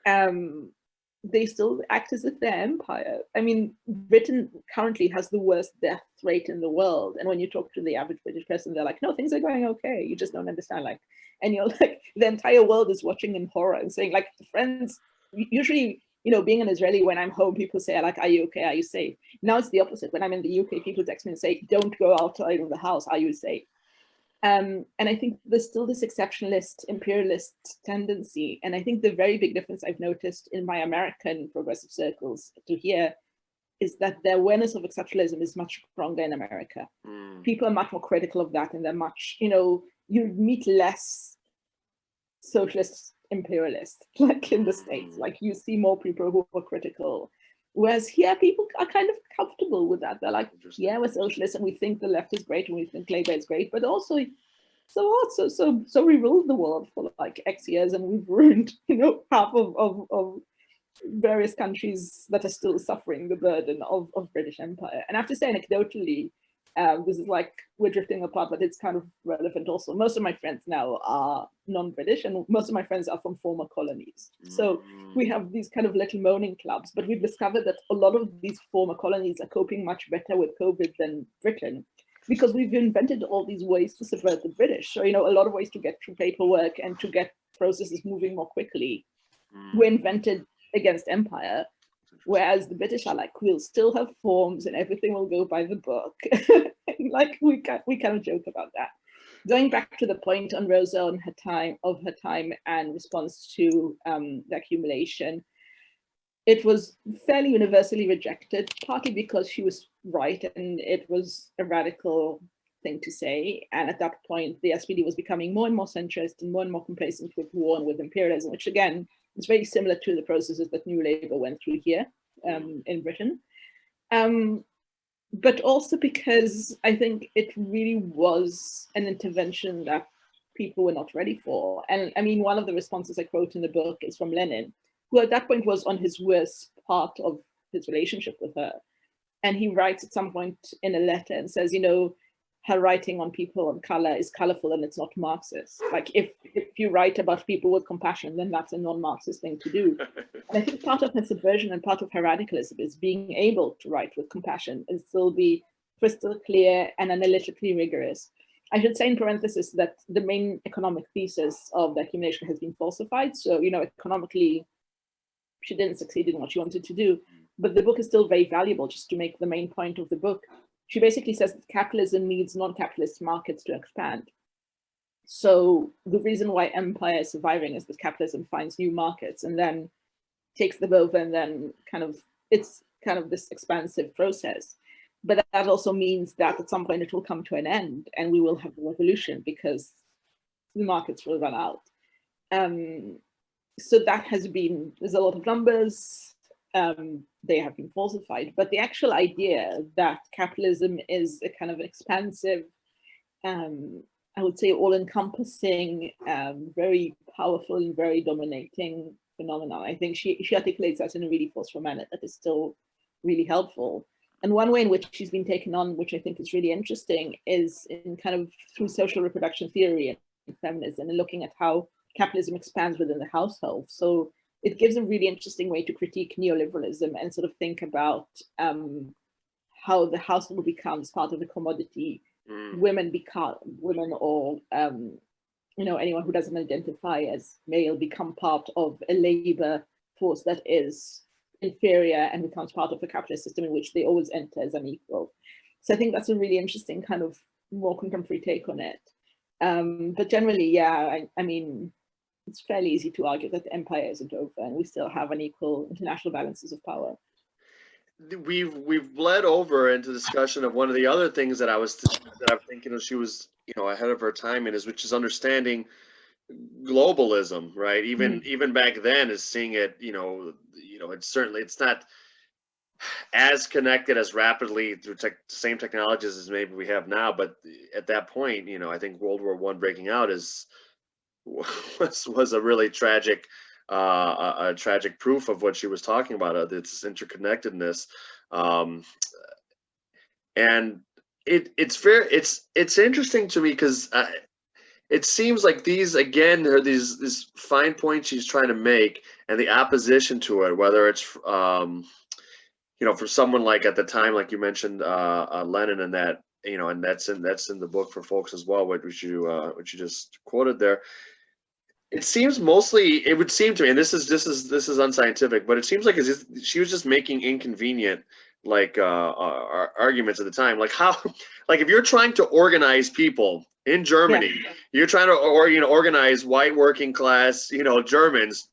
They still act as if they're empire. I mean, Britain currently has the worst death rate in the world. And when you talk to the average British person, they're like, no, things are going okay. You just don't understand. And you're like, the entire world is watching in horror and saying, like, friends, usually, being an Israeli, when I'm home, people say, like, are you okay? Are you safe? Now it's the opposite. When I'm in the UK, people text me and say, don't go outside of the house. Are you safe? And I think there's still this exceptionalist, imperialist tendency. And I think the very big difference I've noticed in my American progressive circles to here is that the awareness of exceptionalism is much stronger in America. People are much more critical of that, and they're much, you meet less socialist imperialists like in the States. Like, you see more people who are critical. Whereas here, people are kind of comfortable with that. They're like, yeah, we're socialists and we think the left is great and we think Labour is great, but also, so what? So we ruled the world for like X years and we've ruined, half of various countries that are still suffering the burden of British Empire. And I have to say, anecdotally, this is like, we're drifting apart, but it's kind of relevant also. Most of my friends now are non-British, and most of my friends are from former colonies. So we have these kind of little moaning clubs, but we've discovered that a lot of these former colonies are coping much better with COVID than Britain, because we've invented all these ways to subvert the British. So, a lot of ways to get through paperwork and to get processes moving more quickly were invented against empire. Whereas the British are like, we'll still have forms and everything will go by the book. Like, we kind of joke about that. Going back to the point on Rosa on her time and response to the accumulation, it was fairly universally rejected, partly because she was right and it was a radical thing to say. And at that point, the SPD was becoming more and more centrist and more complacent with war and with imperialism, which again, it's very similar to the processes that New Labour went through here in Britain. But also because I think it really was an intervention that people were not ready for. And I mean, one of the responses I quote in the book is from Lenin, who at that point was on his worst part of his relationship with her. And he writes at some point in a letter and says, her writing on people of color is colorful and it's not Marxist. Like, if you write about people with compassion, then that's a non-Marxist thing to do. And I think part of her subversion and part of her radicalism is being able to write with compassion and still be crystal clear and analytically rigorous. I should say in parenthesis that the main economic thesis of the accumulation has been falsified. So, economically, she didn't succeed in what she wanted to do. But the book is still very valuable, just to make the main point of the book. She basically says that capitalism needs non-capitalist markets to expand. So the reason why empire is surviving is that capitalism finds new markets and then takes them over, and then it's kind of this expansive process. But that also means that at some point it will come to an end and we will have a revolution because the markets will run out. So that there's a lot of numbers. They have been falsified, but the actual idea that capitalism is a kind of expansive I would say, all-encompassing, very powerful and very dominating phenomenon. I think she articulates that in a really forceful manner that is still really helpful. And one way in which she's been taken on, which I think is really interesting, is in kind of through social reproduction theory and feminism, and looking at how capitalism expands within the household. So it gives a really interesting way to critique neoliberalism and sort of think about how the household becomes part of the commodity. Women or anyone who doesn't identify as male become part of a labor force that is inferior and becomes part of a capitalist system in which they always enter as unequal. So I think that's a really interesting kind of more contemporary take on it. But generally, yeah, I mean, it's fairly easy to argue that the empire isn't over and we still have unequal international balances of power. We've bled over into discussion of one of the other things that I'm thinking of. She was ahead of her time in, which is understanding globalism, right? Even back then, is seeing it. It's not as connected as rapidly through same technologies as maybe we have now. But at that point, I think World War I breaking out was a really tragic. A tragic proof of what she was talking about, its interconnectedness, and it's fair. It's interesting to me because it seems like these are these fine points she's trying to make, and the opposition to it, whether it's for someone like at the time, like you mentioned, Lenin, and that and that's in the book for folks as well, which you just quoted there. It seems mostly, it would seem to me, and this is unscientific, but it seems like she was just making inconvenient arguments at the time, like how, like if you're trying to organize people in Germany, you're trying to organize white working class Germans.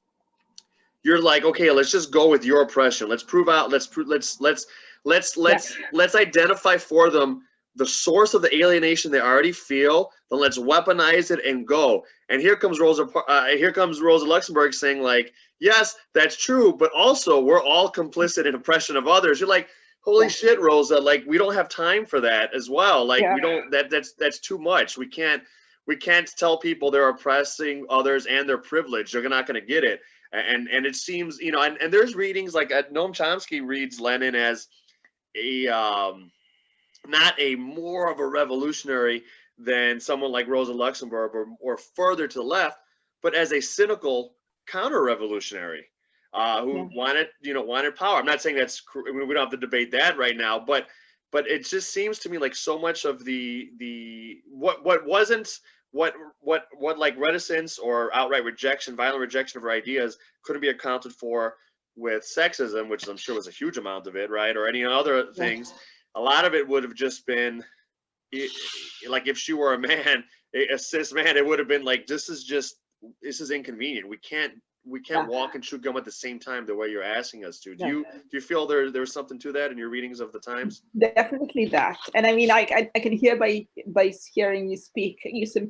You're like, okay, let's just go with your oppression. Let's identify for them the source of the alienation they already feel. Then let's weaponize it and go. And here comes Rosa Luxemburg saying, like, yes, that's true, but also we're all complicit in oppression of others. You're like, holy shit, Rosa! Like, we don't have time for that as well. Like, we don't. That's too much. We can't tell people they're oppressing others and they're privileged. They're not going to get it. And it seems, and there's readings like Noam Chomsky reads Lenin as not a more of a revolutionary than someone like Rosa Luxemburg or further to the left, but as a cynical counter-revolutionary who wanted power. I'm not saying we don't have to debate that right now, but it just seems to me like so much of what like reticence or outright rejection, violent rejection of her ideas couldn't be accounted for with sexism, which I'm sure was a huge amount of it, right? Or any other things. A lot of it would have just been like if she were a man, a cis man, it would have been like, this is inconvenient. We can't walk and chew gum at the same time the way you're asking us to. Do you feel there's something to that in your readings of the times? Definitely that. And I mean, I can hear by hearing you speak,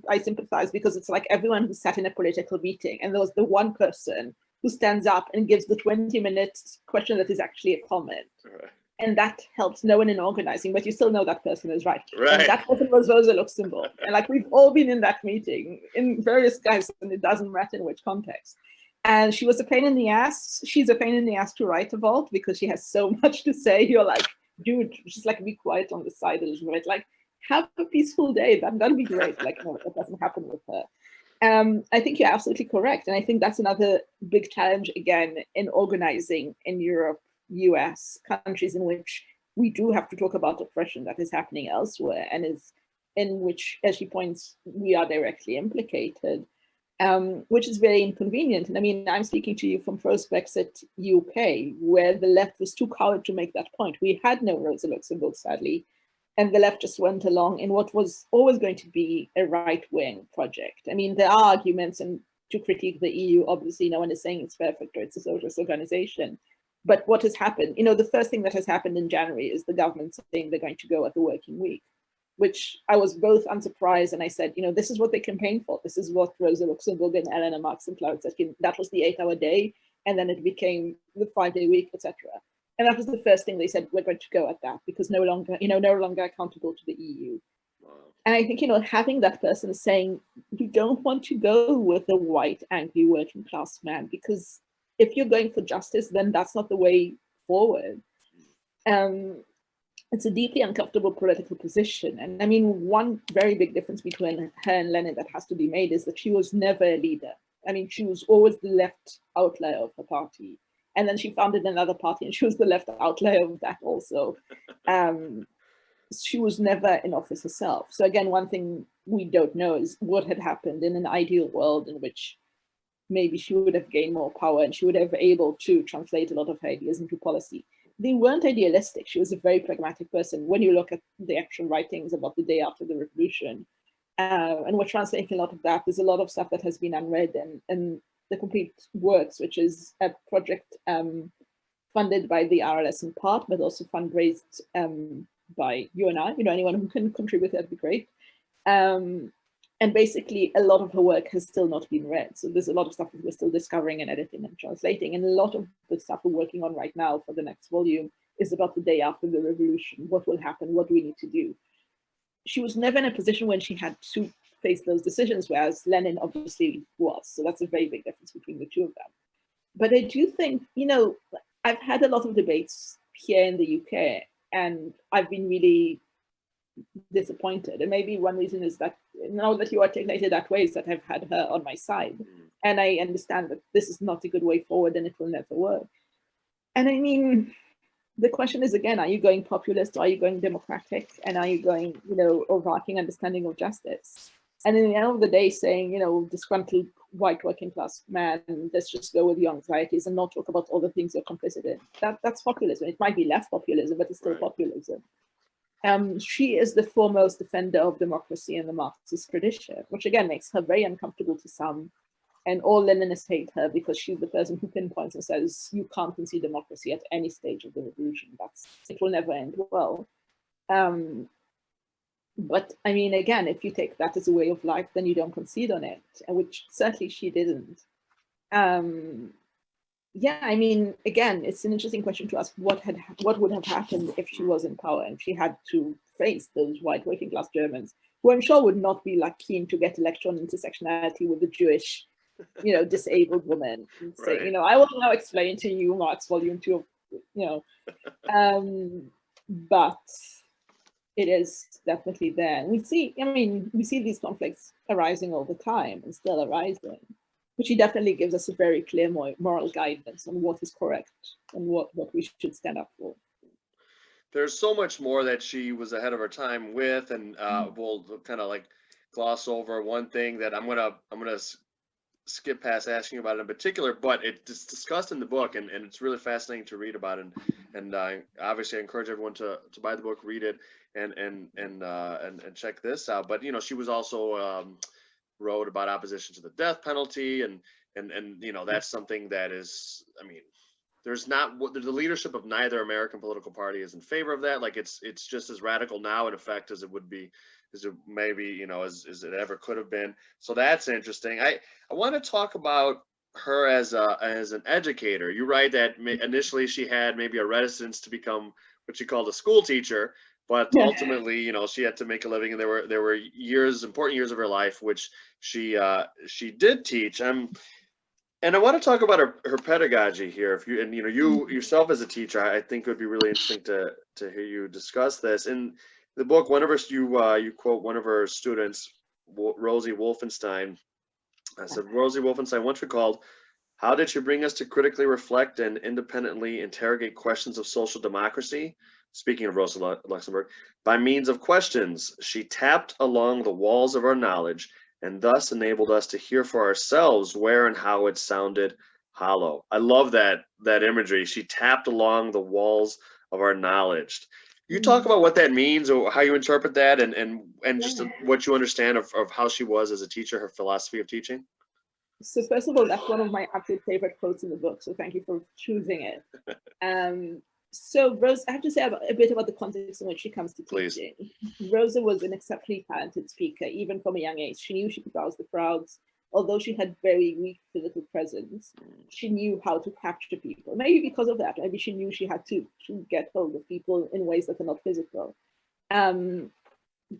I sympathize, because it's like everyone who sat in a political meeting and there was the one person who stands up and gives the 20-minute question that is actually a comment. Right. And that helps no one in organizing, but you still know that person is right. And that person was Rosa Luxemburg. And like, we've all been in that meeting in various guys, and it doesn't matter in which context. And she was a pain in the ass. She's a pain in the ass to write about because she has so much to say. You're like, dude, just like be quiet on the side a little bit. Like, have a peaceful day. That'd be great. Like, no, that doesn't happen with her. I think you're absolutely correct. And I think that's another big challenge, again, in organizing in Europe, US, countries in which we do have to talk about oppression that is happening elsewhere and is in which, as she points, we are directly implicated, which is very inconvenient. And I mean, I'm speaking to you from post-Brexit UK, where the left was too coward to make that point. We had no Rosa Luxemburg, sadly, and the left just went along in what was always going to be a right-wing project. I mean, there are arguments and to critique the EU. Obviously, no one is saying it's perfect or it's a socialist organization. But what has happened, the first thing that has happened in January is the government saying they're going to go at the working week, which I was both unsurprised, and I said, this is what they campaigned for. This is what Rosa Luxemburg and Elena Marx and Cloud said. That was the 8-hour day, and then it became the 5-day week, etc. And that was the first thing they said, we're going to go at that because no longer accountable to the EU. Wow. And I think, having that person saying, you don't want to go with a white, angry working class man, because if you're going for justice, then that's not the way forward. It's a deeply uncomfortable political position. And I mean, one very big difference between her and Lenin that has to be made is that she was never a leader. I mean, she was always the left outlier of her party. And then she founded another party and she was the left outlier of that also. She was never in office herself. So again, one thing we don't know is what had happened in an ideal world in which maybe she would have gained more power and she would have been able to translate a lot of her ideas into policy. They weren't idealistic. She was a very pragmatic person. When you look at the actual writings about the day after the revolution, and we're translating a lot of that, there's a lot of stuff that has been unread, and the complete works, which is a project funded by the RLS in part, but also fundraised by you and I, anyone who can contribute, that'd be great. And basically, a lot of her work has still not been read. So there's a lot of stuff that we're still discovering and editing and translating. And a lot of the stuff we're working on right now for the next volume is about the day after the revolution. What will happen? What do we need to do? She was never in a position when she had to face those decisions, whereas Lenin obviously was. So that's a very big difference between the two of them. But I do think, I've had a lot of debates here in the UK, and I've been really disappointed. And maybe one reason is that now that you articulated that way is that I've had her on my side. And I understand that this is not a good way forward and it will never work. And I mean, the question is, again, are you going populist? Or are you going democratic? And are you going, overarching understanding of justice? And in the end of the day, saying, disgruntled white working class man, let's just go with your anxieties and not talk about all the things you're complicit in. That's populism. It might be left populism, but it's still populism. She is the foremost defender of democracy in the Marxist tradition, which again makes her very uncomfortable to some. And all Leninists hate her because she's the person who pinpoints and says, you can't concede democracy at any stage of the revolution. It will never end well. But I mean, again, if you take that as a way of life, then you don't concede on it, which certainly she didn't. Yeah, I mean, again, it's an interesting question to ask what would have happened if she was in power and she had to face those white working class Germans, who I'm sure would not be keen to get lectured on intersectionality with a Jewish, disabled woman. And say, Right. I will now explain to you Marx Volume 2, but it is definitely there. And we see these conflicts arising all the time and still arising. But she definitely gives us a very clear moral guidance on what is correct and what we should stand up for. There's so much more that she was ahead of her time with, and we'll kind of gloss over one thing that I'm gonna skip past asking about it in particular, but it's discussed in the book, and it's really fascinating to read about it. And obviously, I encourage everyone to buy the book, read it, and check this out. But she was also wrote about opposition to the death penalty, and that's something that is, I mean, there's not the leadership of neither American political party is in favor of that. It's just as radical now in effect as it would be, as it maybe as it ever could have been. So that's interesting. I want to talk about her as an educator. You write that initially she had maybe a reticence to become what she called a school teacher, but ultimately, she had to make a living, and there were important years of her life which she did teach. And I want to talk about her pedagogy here. If you you yourself as a teacher, I think it would be really interesting to hear you discuss this. In the book, you quote one of her students, Rosie Wolfenstein. I said, Rosie Wolfenstein once recalled, "How did she bring us to critically reflect and independently interrogate questions of social democracy?" Speaking of Rosa Luxemburg, by means of questions, she tapped along the walls of our knowledge and thus enabled us to hear for ourselves where and how it sounded hollow. I love that imagery. She tapped along the walls of our knowledge. You talk about what that means, or how you interpret that, and just what you understand of how she was as a teacher, her philosophy of teaching. So first of all, that's one of my absolute favorite quotes in the book. So thank you for choosing it. So Rose, I have to say a bit about the context in which she comes to teaching. Please. Rosa was an exceptionally talented speaker, even from a young age. She knew she could rouse the crowds. Although she had very weak physical presence, she knew how to capture people. Maybe because of that, maybe she knew she had to get hold of people in ways that are not physical.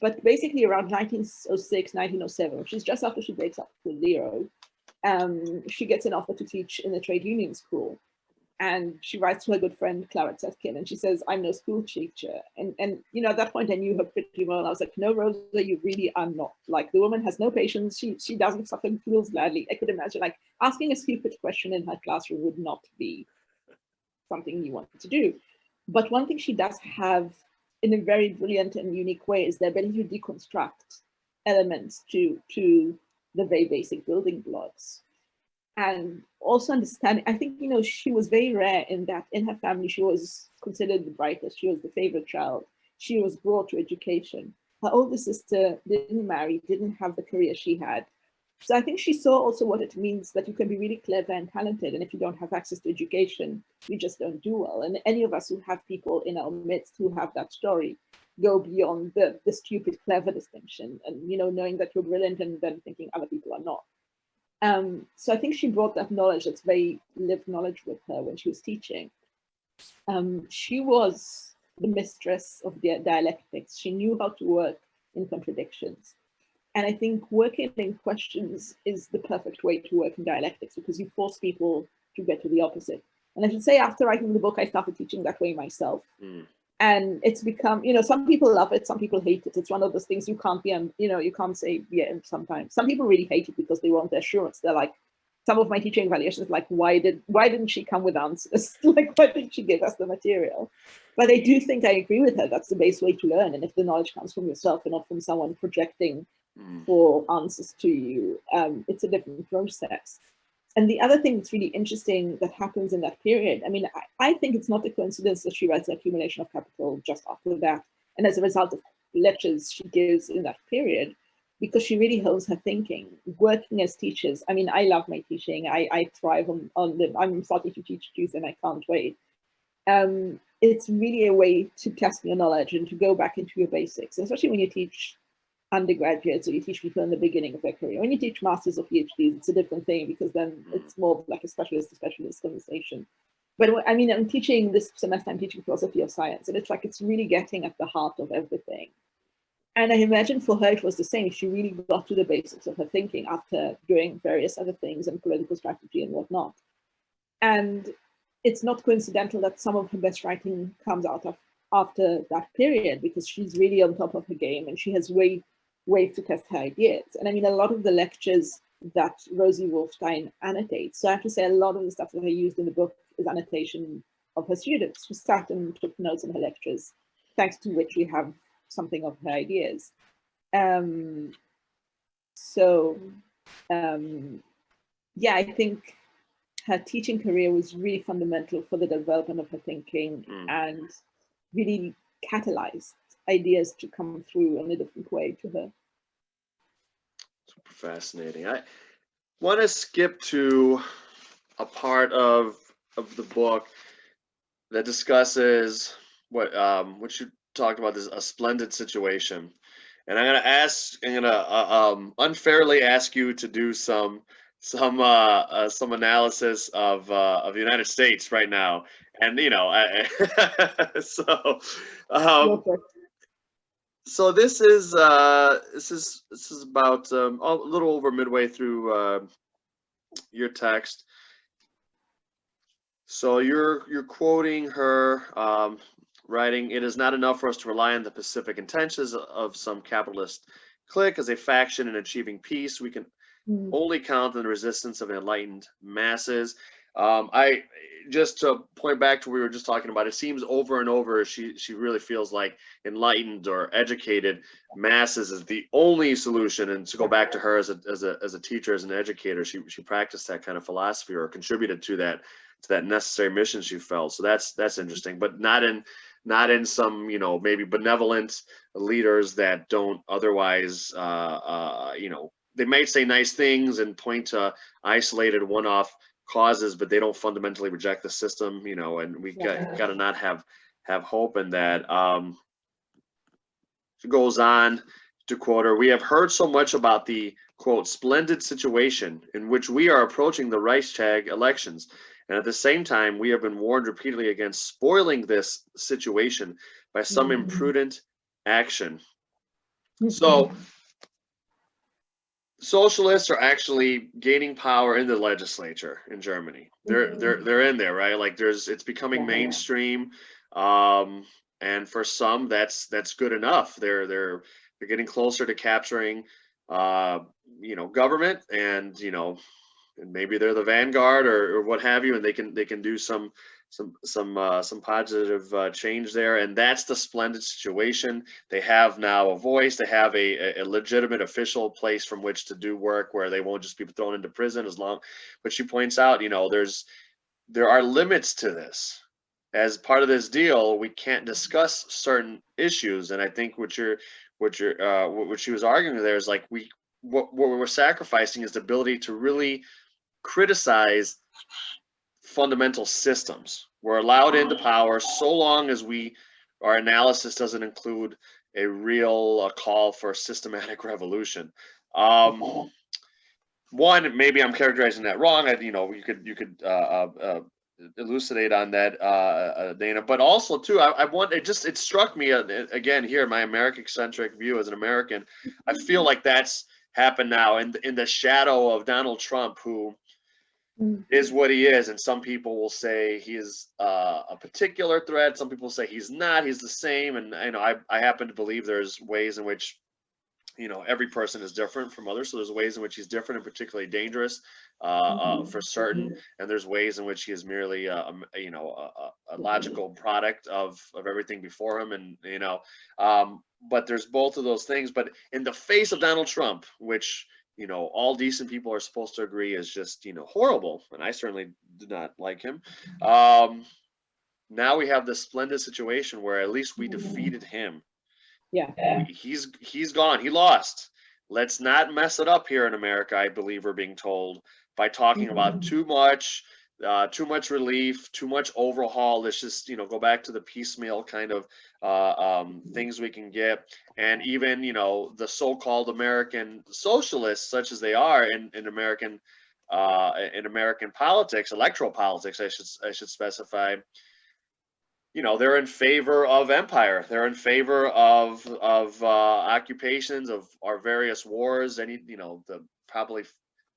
but basically around 1906, 1907, which is just after she breaks up with Leo, she gets an offer to teach in a trade union school. And she writes to her good friend Clara Zetkin, and she says, "I'm no school teacher." And you know, at that point I knew her pretty well. I was like, "No, Rosa, you really are not. Like, the woman has no patience. She doesn't suffer and feels badly." I could imagine like asking a stupid question in her classroom would not be something you wanted to do. But one thing she does have in a very brilliant and unique way is the ability to deconstruct elements to the very basic building blocks. And also understanding, I think, you know, she was very rare in that in her family, she was considered the brightest, she was the favorite child, she was brought to education. Her older sister didn't marry, didn't have the career she had. So I think she saw also what it means that you can be really clever and talented, and if you don't have access to education, you just don't do well. And any of us who have people in our midst who have that story go beyond the stupid clever distinction, and, you know, knowing that you're brilliant and then thinking other people are not. So I think she brought that knowledge, that's very lived knowledge, with her when she was teaching. She was the mistress of the dialectics. She knew how to work in contradictions. And I think working in questions is the perfect way to work in dialectics, because you force people to get to the opposite. And I should say, after writing the book, I started teaching that way myself. And it's become, you know, some people love it, some people hate it. It's one of those things you can't be, you know, you can't say, yeah, sometimes. Some people really hate it because they want the assurance. They're like, some of my teaching evaluations, like, why didn't she come with answers? Like, why didn't she give us the material? But I do think I agree with her. That's the best way to learn. And if the knowledge comes from yourself and not from someone projecting for answers to you, it's a different process. And the other thing that's really interesting that happens in that period, I mean, I think it's not a coincidence that she writes The Accumulation of Capital just after that, and as a result of lectures she gives in that period, because she really hones her thinking. Working as teachers, I mean, I love my teaching. I thrive on the, I'm starting to teach Jews and I can't wait. It's really a way to test your knowledge and to go back into your basics, especially when you teach undergraduates or you teach people in the beginning of their career. When you teach masters or PhDs, it's a different thing, because then it's more like a specialist to specialist conversation. But I mean, I'm teaching this semester, I'm teaching philosophy of science, and it's like, it's really getting at the heart of everything. And I imagine for her, it was the same. She really got to the basics of her thinking after doing various other things and political strategy and whatnot. And it's not coincidental that some of her best writing comes out of after that period, because she's really on top of her game and she has ways to test her ideas. And I mean, a lot of the lectures that Rosie Wolfstein annotates, so I have to say a lot of the stuff that I used in the book is annotation of her students who sat and took notes in her lectures, thanks to which we have something of her ideas. Yeah, I think her teaching career was really fundamental for the development of her thinking and really catalyzed ideas to come through in a different way to her. Super fascinating. I want to skip to a part of the book that discusses what you talked about, this a splendid situation, and I'm gonna unfairly ask you to do some analysis of the United States right now, and you know, so this is about a little over midway through your text. So you're quoting her, writing, "It is not enough for us to rely on the pacific intentions of some capitalist clique as a faction in achieving peace. We can only count on the resistance of enlightened masses." I just to point back to what we were just talking about, it seems over and over she really feels like enlightened or educated masses is the only solution. And to go back to her as a teacher, as an educator, she practiced that kind of philosophy or contributed to that necessary mission she felt. So that's interesting, but not in some, you know, maybe benevolent leaders that don't otherwise you know, they might say nice things and point to isolated one-off causes, but they don't fundamentally reject the system, you know, and we got to not have hope in that. She goes on to quote her, "We have heard so much about the, quote, splendid situation in which we are approaching the Reichstag elections. And at the same time, we have been warned repeatedly against spoiling this situation by some imprudent action." So socialists are actually gaining power in the legislature in Germany. They're in there, right? Like it's becoming mainstream, and for some that's good enough. They're getting closer to capturing, government, and and maybe they're the vanguard or what have you, and they can do some positive change there, and that's the splendid situation. They have now a voice. They have a legitimate official place from which to do work where they won't just be thrown into prison as long. But she points out, there are limits to this. As part of this deal, we can't discuss certain issues, and I think what she was arguing there is like what we're sacrificing is the ability to really criticize fundamental systems. We're allowed into power so long as our analysis doesn't include a real call for systematic revolution. One, maybe I'm characterizing that wrong. You could elucidate on that, Dana. But also too, I want it struck me again here, my American centric view as an American. I feel like that's happened now in the shadow of Donald Trump, who is what he is, and some people will say he is a particular threat. Some people say he's not. He's the same, and I happen to believe there's ways in which every person is different from others. So there's ways in which he's different and particularly dangerous for certain, and there's ways in which he is merely a logical product of everything before him, and but there's both of those things. But in the face of Donald Trump, which all decent people are supposed to agree is just, horrible. And I certainly do not like him. Now we have this splendid situation where at least we defeated him. Yeah. He's gone. He lost. Let's not mess it up here in America, I believe we're being told, by talking about too much relief, too much overhaul. Let's just, go back to the piecemeal kind of things we can get. And even, the so-called American socialists, such as they are in American politics, electoral politics, I should specify. They're in favor of empire. They're in favor of occupations, of our various wars. The probably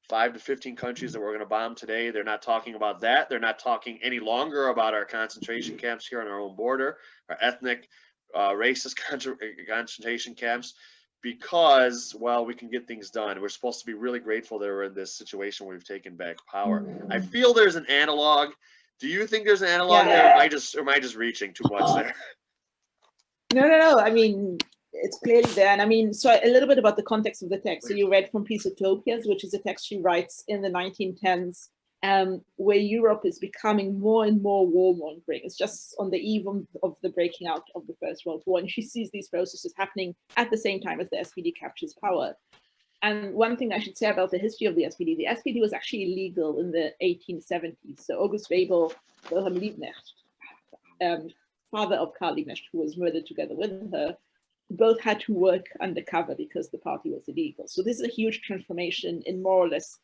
5 to 15 countries that we're going to bomb today. They're not talking about that. They're not talking any longer about our concentration camps here on our own border, our ethnic, racist concentration camps, because, well, we can get things done. We're supposed to be really grateful that we're in this situation where we've taken back power. I feel there's an analog. Do you think there's an analog there? Or am I just reaching too much there? No. I mean, it's clearly there. And I mean, so a little bit about the context of the text. So you read from Peace Utopias, which is a text she writes in the 1910s, where Europe is becoming more and more warmongering. It's just on the eve of the breaking out of the First World War. And she sees these processes happening at the same time as the SPD captures power. And one thing I should say about the history of the SPD was actually illegal in the 1870s. So August Webel, Wilhelm Liebknecht, father of Karl Liebknecht, who was murdered together with her, both had to work undercover because the party was illegal. So this is a huge transformation in more or less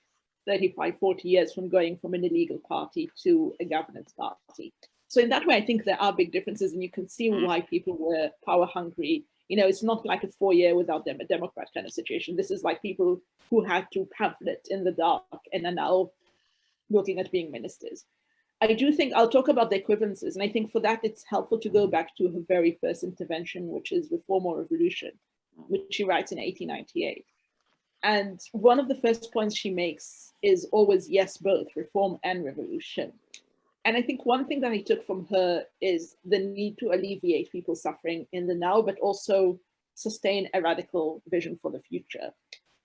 35, 40 years from going from an illegal party to a governance party. So in that way, I think there are big differences, and you can see why people were power hungry. It's not like a 4-year without them, a Democrat kind of situation. This is like people who had to pamphlet in the dark and are now looking at being ministers. I do think I'll talk about the equivalences, and I think for that it's helpful to go back to her very first intervention, which is Reform or Revolution, which she writes in 1898. And one of the first points she makes is always yes, both reform and revolution. And I think one thing that I took from her is the need to alleviate people's suffering in the now, but also sustain a radical vision for the future.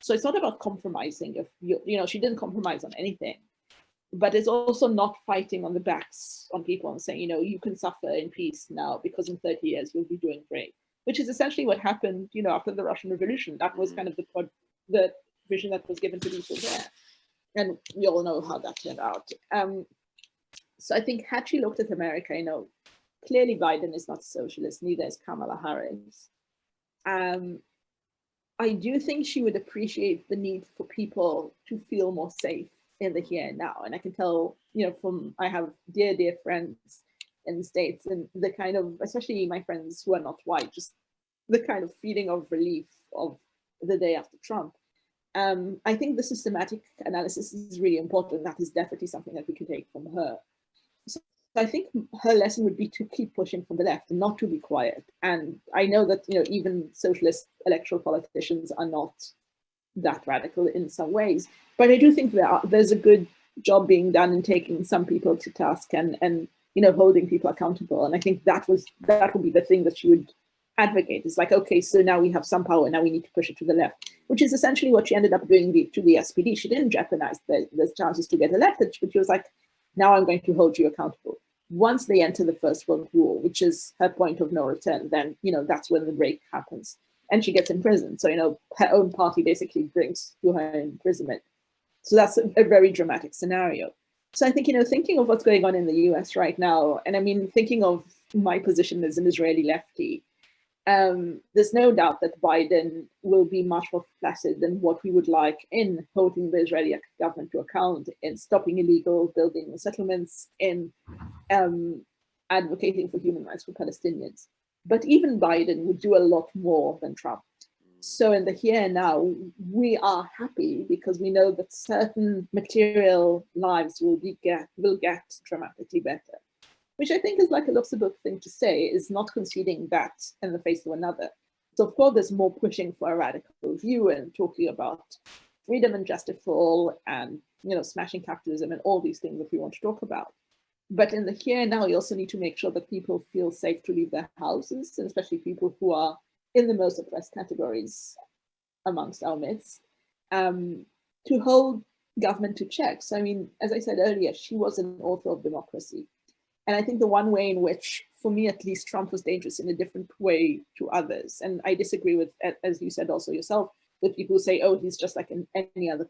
So it's not about compromising. She didn't compromise on anything, but it's also not fighting on the backs on people and saying, you can suffer in peace now because in 30 years you'll be doing great, which is essentially what happened, after the Russian Revolution. That was kind of the vision that was given to people there. And we all know how that turned out. So I think had she looked at America, clearly Biden is not a socialist, neither is Kamala Harris. I do think she would appreciate the need for people to feel more safe in the here and now. And I can tell, I have dear friends in the States, and the kind of, especially my friends who are not white, just the kind of feeling of relief of the day after Trump. I think the systematic analysis is really important. That is definitely something that we can take from her. So I think her lesson would be to keep pushing from the left and not to be quiet. And I know that, you know, even socialist electoral politicians are not that radical in some ways, but I do think there's a good job being done in taking some people to task and you know, holding people accountable. And I think that would be the thing that she would advocate. It's like, okay, so now we have some power, now we need to push it to the left, which is essentially what she ended up doing to the SPD. She didn't jeopardize the chances to get elected, but she was like, now I'm going to hold you accountable. Once they enter the First World War, which is her point of no return, then, you know, that's when the break happens. And she gets imprisoned. So, you know, her own party basically brings to her imprisonment. So that's a very dramatic scenario. So I think, you know, thinking of what's going on in the US right now, and I mean, thinking of my position as an Israeli lefty, there's no doubt that Biden will be much more placid than what we would like in holding the Israeli government to account, in stopping illegal building settlements, in advocating for human rights for Palestinians. But even Biden would do a lot more than Trump. So in the here and now, we are happy because we know that certain material lives will get dramatically better, which I think is like a Luxemburg thing to say, is not conceding that in the face of another. So of course, there's more pushing for a radical view and talking about freedom and justice for all, and, you know, smashing capitalism and all these things that we want to talk about. But in the here and now, you also need to make sure that people feel safe to leave their houses, and especially people who are in the most oppressed categories amongst our midst, to hold government to check. So, I mean, as I said earlier, she was an author of democracy. And I think the one way in which, for me at least, Trump was dangerous in a different way to others, and I disagree with, as you said also yourself, with people who say, oh, he's just like any other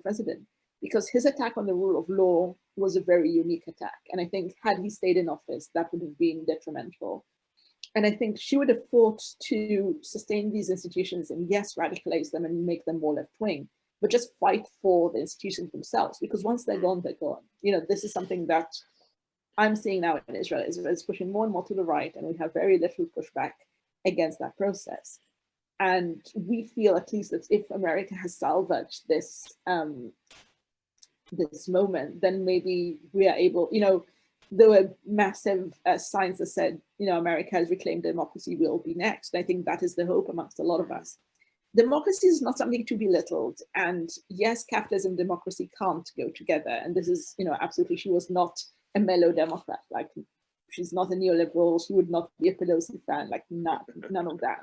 president, because his attack on the rule of law was a very unique attack. And I think had he stayed in office, that would have been detrimental. And I think she would have fought to sustain these institutions and, yes, radicalize them and make them more left-wing, but just fight for the institutions themselves, because once they're gone, they're gone. You know, this is something that I'm seeing now in Israel. Israel is pushing more and more to the right, and we have very little pushback against that process. And we feel, at least, that if America has salvaged this, this moment, then maybe we are able, you know, there were massive signs that said, you know, America has reclaimed democracy, will be next. I think that is the hope amongst a lot of us. Democracy is not something to be belittled. And yes, capitalism and democracy can't go together. And this is, you know, absolutely, she was not a mellow Democrat. Like, she's not a neoliberal. She would not be a Pelosi fan, like none of that.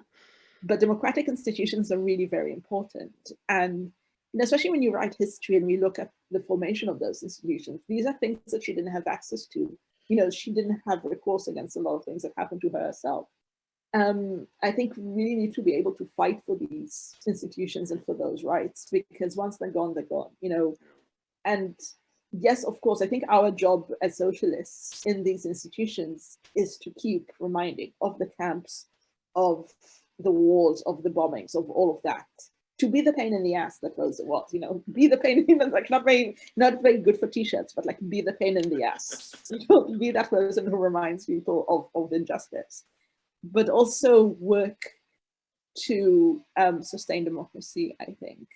But democratic institutions are really very important. And you know, especially when you write history and we look at the formation of those institutions, these are things that she didn't have access to. You know, she didn't have recourse against a lot of things that happened to her herself. I think we really need to be able to fight for these institutions and for those rights, because once they're gone, they're gone, you know. And yes, of course, I think our job as socialists in these institutions is to keep reminding of the camps, of the wars, of the bombings, of all of that. To be the pain in the ass that Rosa was, you know, be the pain in the, like, not very good for t-shirts, but like be the pain in the ass. You know, be that person who reminds people of injustice, but also work to sustain democracy, I think.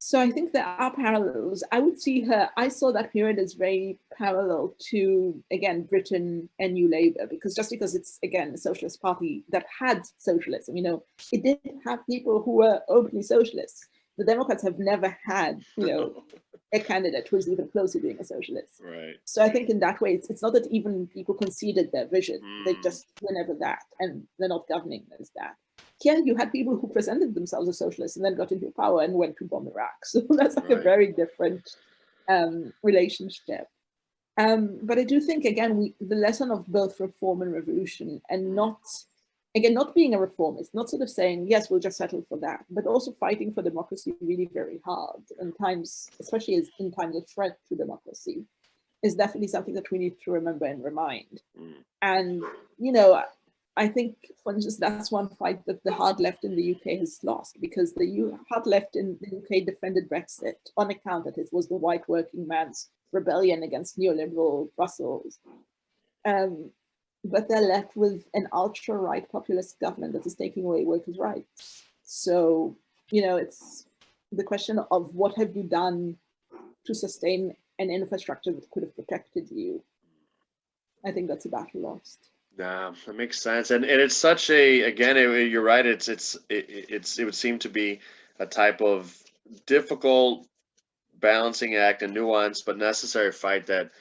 So I think there are parallels. I would see her, I saw that period as very parallel to, again, Britain and New Labour, because just because it's, again, a socialist party that had socialism, you know, it did have people who were openly socialists. The Democrats have never had, you know, a candidate who was even close to being a socialist. Right. So I think in that way, it's not that even people conceded their vision. They just were never that, and they're not governing as that. Here you had people who presented themselves as socialists and then got into power and went to bomb Iraq. So that's like a very different relationship. But I do think, again, the lesson of both reform and revolution, and not being a reformist, not sort of saying, yes, we'll just settle for that, but also fighting for democracy really very hard in times, especially in times of threat to democracy, is definitely something that we need to remember and remind. And, you know, I think, for instance, that's one fight that the hard left in the UK has lost, because the hard left in the UK defended Brexit on account that it was the white working man's rebellion against neoliberal Brussels. but they're left with an ultra-right populist government that is taking away workers' rights. So, you know, it's the question of what have you done to sustain an infrastructure that could have protected you. I think that's a battle lost. Yeah, that makes sense. And it's such a, again, you're right. It would seem to be a type of difficult balancing act and nuance, but necessary fight that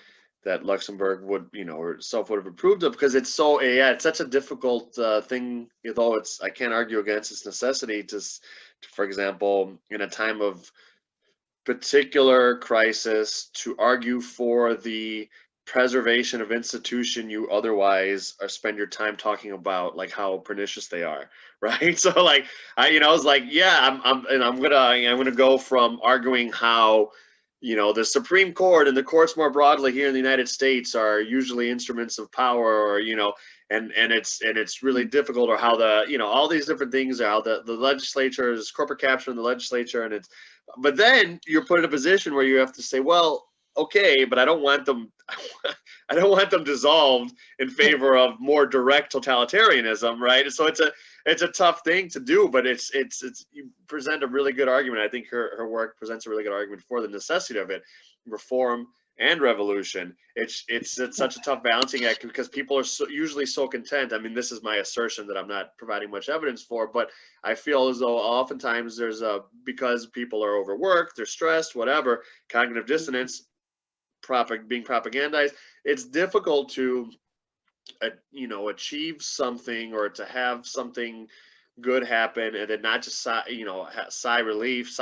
Luxemburg would, or herself would have approved of, because it's so, yeah, it's such a difficult thing, although I can't argue against its necessity for example, in a time of particular crisis, to argue for the preservation of institution you otherwise are spend your time talking about, like how pernicious they are, right? So like I was like, yeah, I'm gonna go from arguing how the Supreme Court and the courts more broadly here in the United States are usually instruments of power, or and it's really difficult, or how all these different things are, how the legislature is corporate capture in the legislature, and it's, but then you're put in a position where you have to say, well, okay, but I don't want them I don't want them dissolved in favor of more direct totalitarianism, right? So it's a tough thing to do, but it's you present a really good argument. I think her work presents a really good argument for the necessity of it, reform and revolution. It's such a tough balancing act, because people are usually so content. I mean, this is my assertion that I'm not providing much evidence for, but I feel as though oftentimes there's because people are overworked, they're stressed, whatever, cognitive dissonance, being propagandized, it's difficult to achieve something, or to have something good happen, and then not just sigh in relief,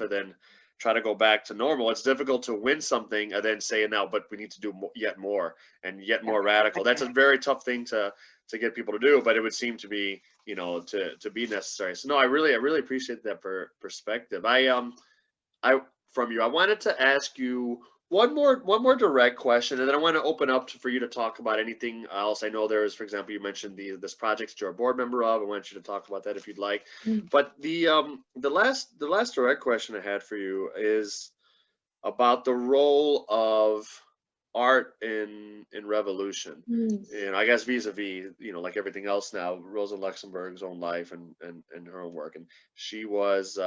and then try to go back to normal. It's difficult to win something and then say, no, but we need to do yet more and yet more radical. That's a very tough thing to get people to do, but it would seem to be to be necessary. So no, I really appreciate that perspective. I from you. I wanted to ask you one more direct question, and then I want to open up for you to talk about anything else. I know there is, for example, you mentioned this project you're a board member of. I want you to talk about that if you'd like. But the last direct question I had for you is about the role of art in revolution. I guess vis-a-vis, like everything else now, Rosa Luxemburg's own life and her own work. And she was,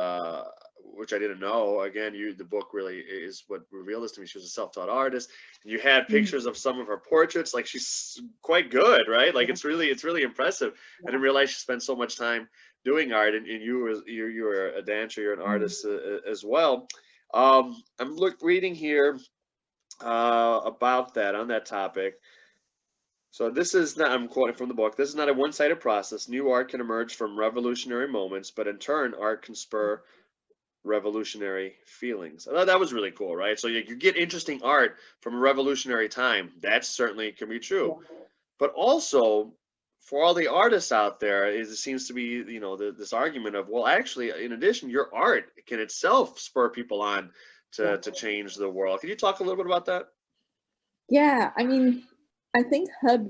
which I didn't know, again, the book really is what revealed this to me. She was a self-taught artist, and you had pictures of some of her portraits. Like, she's quite good, right? Like, it's really impressive. I didn't realize she spent so much time doing art, and you're a dancer, you're an artist as well. I'm reading here about that, on that topic. So this is not, I'm quoting from the book, this is not a one-sided process. New art can emerge from revolutionary moments, but in turn, art can spur revolutionary feelings. I thought that was really cool, right? So you get interesting art from a revolutionary time. That certainly can be true. But also, for all the artists out there, it seems to be, this argument of, well, actually, in addition, your art can itself spur people on to change the world. Can you talk a little bit about that? Yeah, I mean, I think her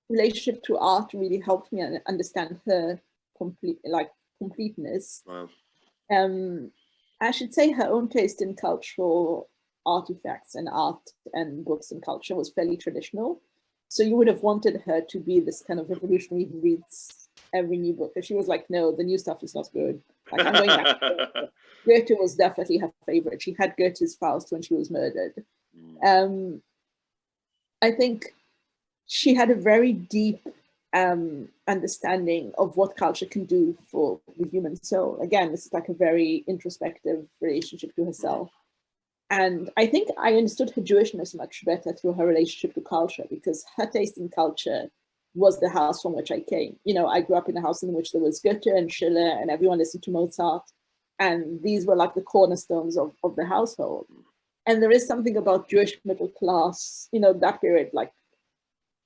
relationship to art really helped me understand her completeness. Wow. I should say her own taste in cultural artifacts and art and books and culture was fairly traditional. So you would have wanted her to be this kind of revolutionary who reads every new book. And she was like, no, the new stuff is not good. Like, I'm going back to Goethe was definitely her favorite. She had Goethe's Faust when she was murdered. I think she had a very deep understanding of what culture can do for the human soul. Again, this is like a very introspective relationship to herself. And I think I understood her Jewishness much better through her relationship to culture, because her taste in culture was the house from which I came. I grew up in a house in which there was Goethe and Schiller, and everyone listened to Mozart. And these were like the cornerstones of the household. And there is something about Jewish middle class, that period, like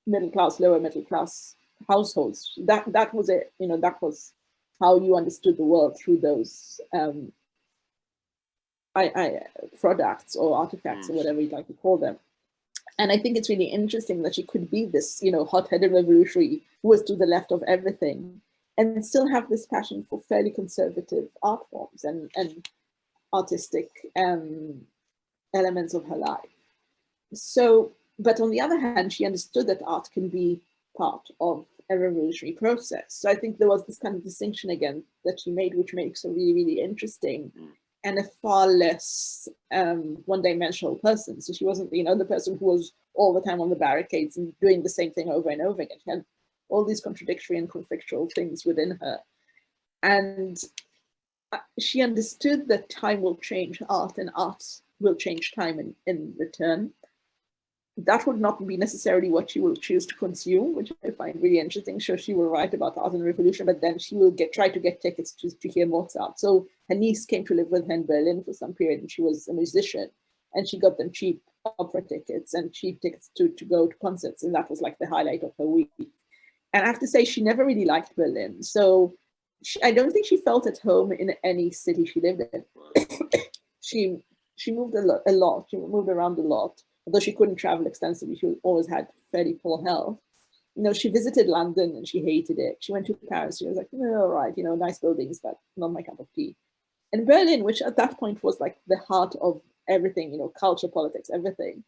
middle class, lower middle class households. That was it. That was how you understood the world, through those products or artifacts or whatever you'd like to call them. And I think it's really interesting that she could be this, hot-headed revolutionary who was to the left of everything, and still have this passion for fairly conservative art forms and artistic elements of her life. So, but on the other hand, she understood that art can be part of a revolutionary process. So I think there was this kind of distinction again that she made, which makes her really, really interesting, and a far less one-dimensional person. So she wasn't, the person who was all the time on the barricades and doing the same thing over and over again. She had all these contradictory and conflictual things within her. And she understood that time will change art and art will change time in return. That would not be necessarily what she will choose to consume, which I find really interesting. So she will write about art and revolution, but then she will try to get tickets to hear Mozart. So her niece came to live with her in Berlin for some period, and she was a musician, and she got them cheap opera tickets and cheap tickets to go to concerts, and that was like the highlight of her week. And I have to say, she never really liked Berlin. So I don't think she felt at home in any city she lived in. She moved a lot. She moved around a lot. Although she couldn't travel extensively, she always had fairly poor health. She visited London and she hated it. She went to Paris. She was like, all right, nice buildings, but not my cup of tea. And Berlin, which at that point was like the heart of everything, culture, politics, everything.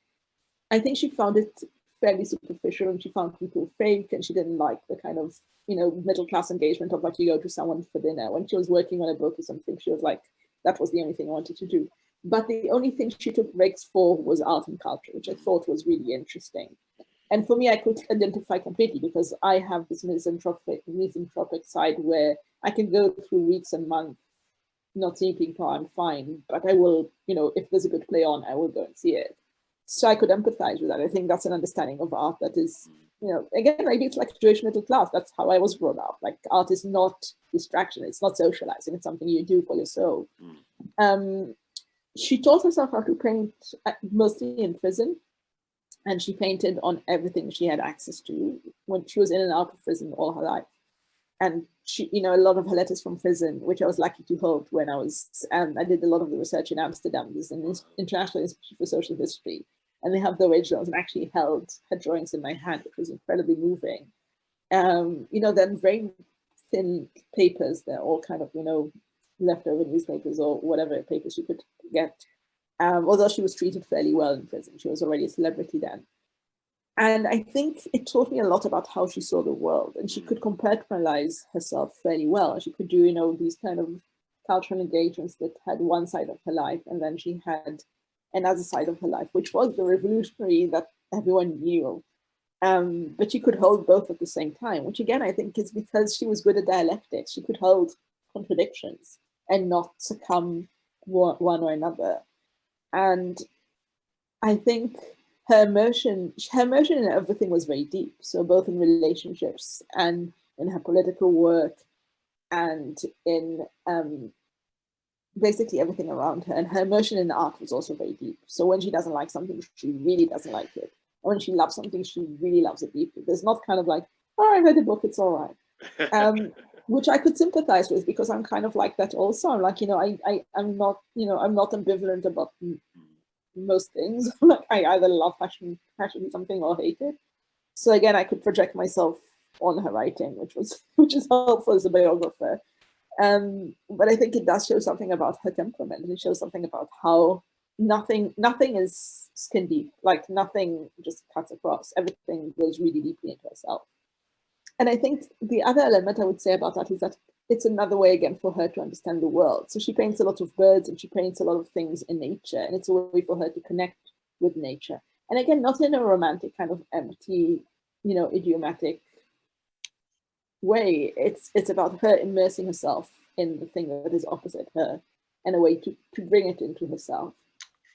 I think she found it fairly superficial, and she found people fake, and she didn't like the kind of, middle class engagement of like you go to someone for dinner. When she was working on a book or something, she was like, that was the only thing I wanted to do. But the only thing she took breaks for was art and culture, which I thought was really interesting. And for me, I could identify completely because I have this misanthropic side where I can go through weeks and months not seeing people, I'm fine, but I will, if there's a good play on, I will go and see it. So I could empathize with that. I think that's an understanding of art that is, again, maybe it's like Jewish middle class. That's how I was brought up. Like art is not distraction. It's not socializing. It's something you do for your soul. She taught herself how to paint mostly in prison, and she painted on everything she had access to when she was in and out of prison all her life. And she, a lot of her letters from prison, which I was lucky to hold when I was, I did a lot of the research in Amsterdam. There's an International Institute for Social History, and they have the originals, and actually held her drawings in my hand, which was incredibly moving. Then very thin papers, they're all kind of, leftover newspapers or whatever papers you could get. Although she was treated fairly well in prison, she was already a celebrity then. And I think it taught me a lot about how she saw the world, and she could compartmentalize herself fairly well. She could do, these kind of cultural engagements that had one side of her life, and then she had another side of her life, which was the revolutionary that everyone knew. But she could hold both at the same time, which again, I think is because she was good at dialectics. She could hold contradictions and not succumb one or another. And I think her immersion in everything was very deep. So both in relationships and in her political work and in basically everything around her. And her immersion in art was also very deep. So when she doesn't like something, she really doesn't like it. And when she loves something, she really loves it deeply. There's not kind of like, I read a book, it's all right. Which I could sympathize with because I'm kind of like that also. I'm like, I'm not ambivalent about most things. Like I either love passion something or hate it. So again, I could project myself on her writing, which is helpful as a biographer. But I think it does show something about her temperament. It shows something about how nothing is skin deep. Like nothing just cuts across. Everything goes really deeply into herself. And I think the other element I would say about that is that it's another way again for her to understand the world. So she paints a lot of birds and she paints a lot of things in nature, and it's a way for her to connect with nature. And again, not in a romantic kind of empty, idiomatic way. It's about her immersing herself in the thing that is opposite her and a way to bring it into herself.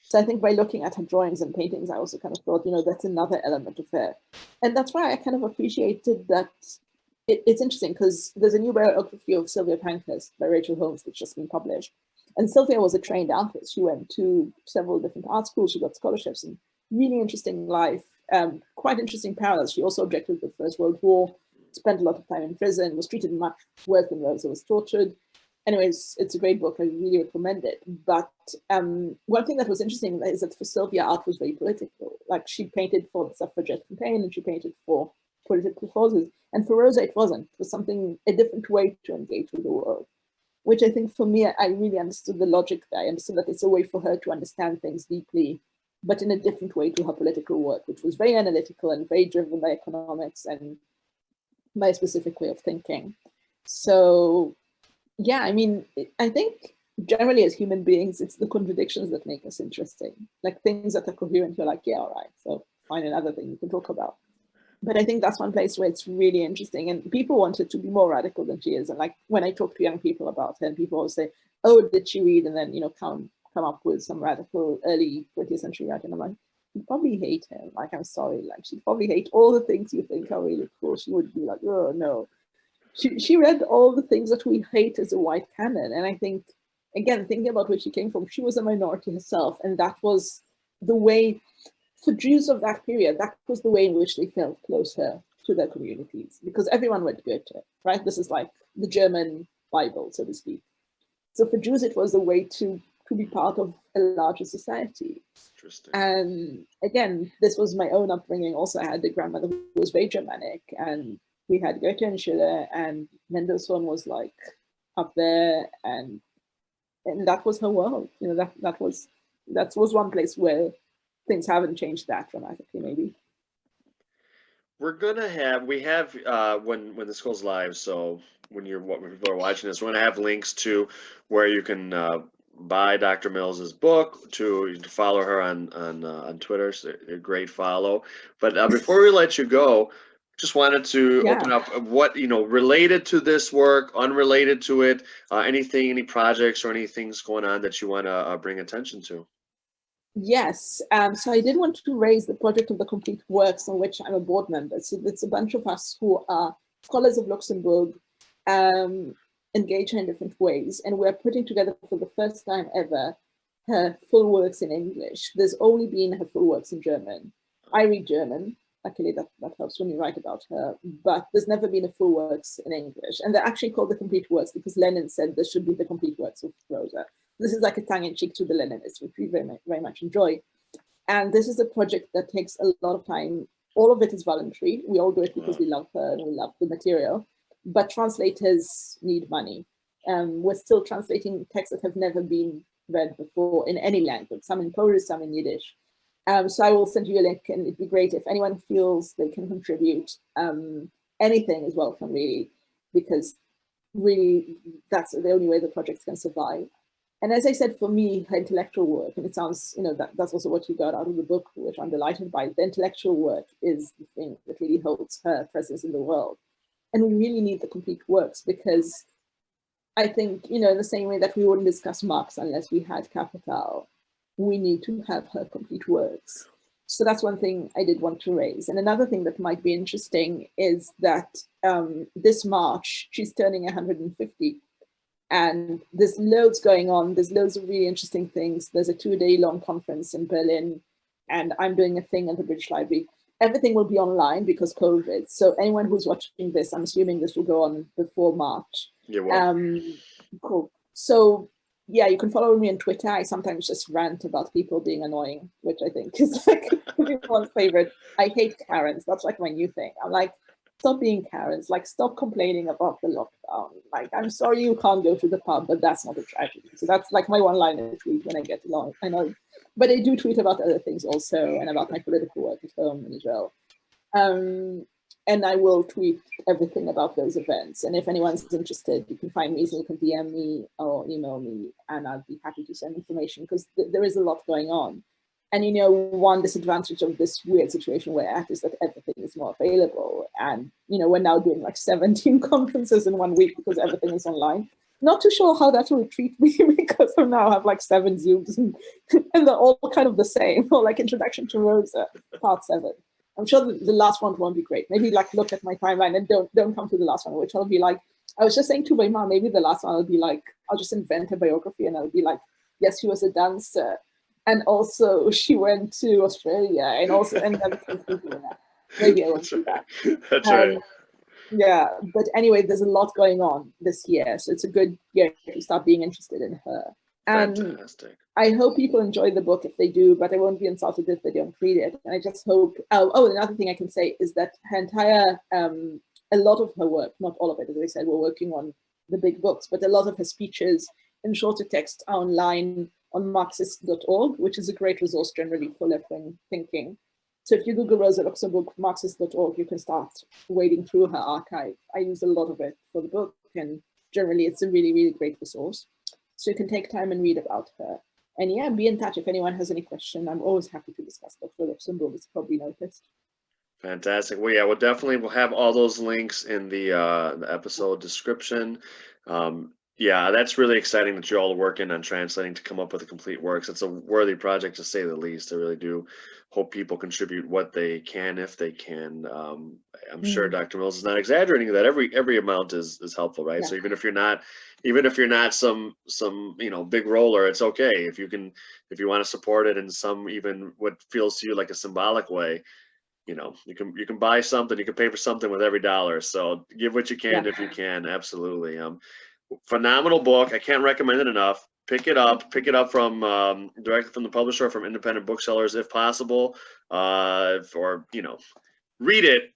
So I think by looking at her drawings and paintings, I also kind of thought, that's another element of her. And that's why I kind of appreciated that. It's interesting because there's a new biography of Sylvia Pankhurst by Rachel Holmes, which just been published. And Sylvia was a trained artist. She went to several different art schools. She got scholarships and really interesting life, quite interesting parallels. She also objected to the First World War, spent a lot of time in prison, was treated much worse than Rosa, was tortured. Anyways, it's a great book. I really recommend it. But one thing that was interesting is that for Sylvia, art was very political. Like she painted for the suffragette campaign and she painted for political causes. And for Rosa, it wasn't. It was a different way to engage with the world, which I think for me, I really understood the logic there. I understood that it's a way for her to understand things deeply, but in a different way to her political work, which was very analytical and very driven by economics and my specific way of thinking. So yeah, I mean, I think generally as human beings, it's the contradictions that make us interesting. Like things that are coherent, you're like, yeah, all right, so find another thing you can talk about. But I think that's one place where it's really interesting, and people want it to be more radical than she is. And like when I talk to young people about her, and people always say, "Oh, did she read?" And then come up with some radical early 20th century writing. I'm like, you probably hate him. Like, I'm sorry, like she'd probably hate all the things you think are really cool. She would be like, oh no. She read all the things that we hate as a white canon, and I think again, thinking about where she came from, she was a minority herself, and that was the way. For Jews of that period, that was the way in which they felt closer to their communities, because everyone read Goethe, right? This is like the German Bible, so to speak. So for Jews, it was a way to be part of a larger society. Interesting. And again, this was my own upbringing. Also, I had a grandmother who was very Germanic, and we had Goethe and Schiller, and Mendelssohn was like up there, and that was her world. That was one place where things haven't changed that dramatically, maybe. We have when this goes live, so when people are watching this, we're gonna have links to where you can buy Dr. Mills's book, to follow her on Twitter. So a great follow. But before we let you go, just wanted to open up what, related to this work, unrelated to it, any projects or anything going on that you want to bring attention to. Yes, so I did want to raise the project of the complete works, on which I'm a board member. So it's a bunch of us who are scholars of Luxemburg, engaged in different ways, and we're putting together for the first time ever her full works in English. There's only been her full works in German. I read German, luckily that helps when you write about her, but there's never been a full works in English. And they're actually called the complete works because Lenin said there should be the complete works of Rosa. This is like a tongue-in-cheek to the Leninists, which we very much enjoy. And this is a project that takes a lot of time. All of it is voluntary. We all do it because we love her and we love the material, but translators need money. We're still translating texts that have never been read before in any language, some in Polish, some in Yiddish. So I will send you a link, and it'd be great if anyone feels they can contribute. Anything is welcome, really, because really that's the only way the project can survive. And as I said, for me, her intellectual work, and it sounds, that's also what you got out of the book, which I'm delighted by. The intellectual work is the thing that really holds her presence in the world. And we really need the complete works, because I think, in the same way that we wouldn't discuss Marx unless we had Capital, we need to have her complete works. So that's one thing I did want to raise. And another thing that might be interesting is that this March, she's turning 150. And there's loads going on. There's loads of really interesting things. There's a 2-day-long conference in Berlin, and I'm doing a thing at the British Library. Everything will be online because COVID. So anyone who's watching this, I'm assuming this will go on before March. Yeah. Cool. So yeah, you can follow me on Twitter. I sometimes just rant about people being annoying, which I think is like everyone's favorite. I hate Karens. That's like my new thing. I'm like, stop being Karens, like stop complaining about the lockdown. Like, I'm sorry you can't go to the pub, but that's not a tragedy. So that's like my one-liner tweet when I get along. I know, but I do tweet about other things also, and about my political work at home in Israel. And I will tweet everything about those events. And if anyone's interested, you can find me, so you can DM me or email me, and I'd be happy to send information, because there is a lot going on. And one disadvantage of this weird situation we're at is that everything is more available. And we're now doing like 17 conferences in 1 week because everything is online. Not too sure how that will treat me, because I now have like 7 Zooms, and they're all kind of the same, or like Introduction to Rosa, part 7. I'm sure the last one won't be great. Maybe like look at my timeline and don't come to the last one, which I'll be like, I was just saying to my mom, maybe the last one will be like, I'll just invent a biography, and I'll be like, yes, she was a dancer. And also she went to Australia, and also, and then maybe I won't do that. That's right. Yeah, but anyway, there's a lot going on this year, so it's a good year to start being interested in her. And fantastic. I hope people enjoy the book if they do, but I won't be insulted if they don't read it. And I just hope, another thing I can say is that her entire, a lot of her work, not all of it, as I said, we're working on the big books, but a lot of her speeches and shorter text are online on Marxist.org, which is a great resource generally for left-wing thinking. So if you Google Rosa Luxemburg Marxist.org, you can start wading through her archive. I use a lot of it for the book, and generally it's a really, really great resource. So you can take time and read about her. And yeah, be in touch if anyone has any question. I'm always happy to discuss Dr. Luxemburg, as you probably noticed. Fantastic. Well, yeah, we'll have all those links in the episode description. Yeah, that's really exciting that you're all working on translating to come up with a complete works. It's a worthy project to say the least. I really do hope people contribute what they can if they can. I'm sure Dr. Mills is not exaggerating that every amount is helpful, right? Yeah. So even if you're not some big roller, it's okay if you want to support it in some even what feels to you like a symbolic way. You can buy something, you can pay for something with every dollar. So give what you can if you can. Absolutely. Phenomenal book. I can't recommend it enough. Pick it up from directly from the publisher or from independent booksellers if possible. Or read it.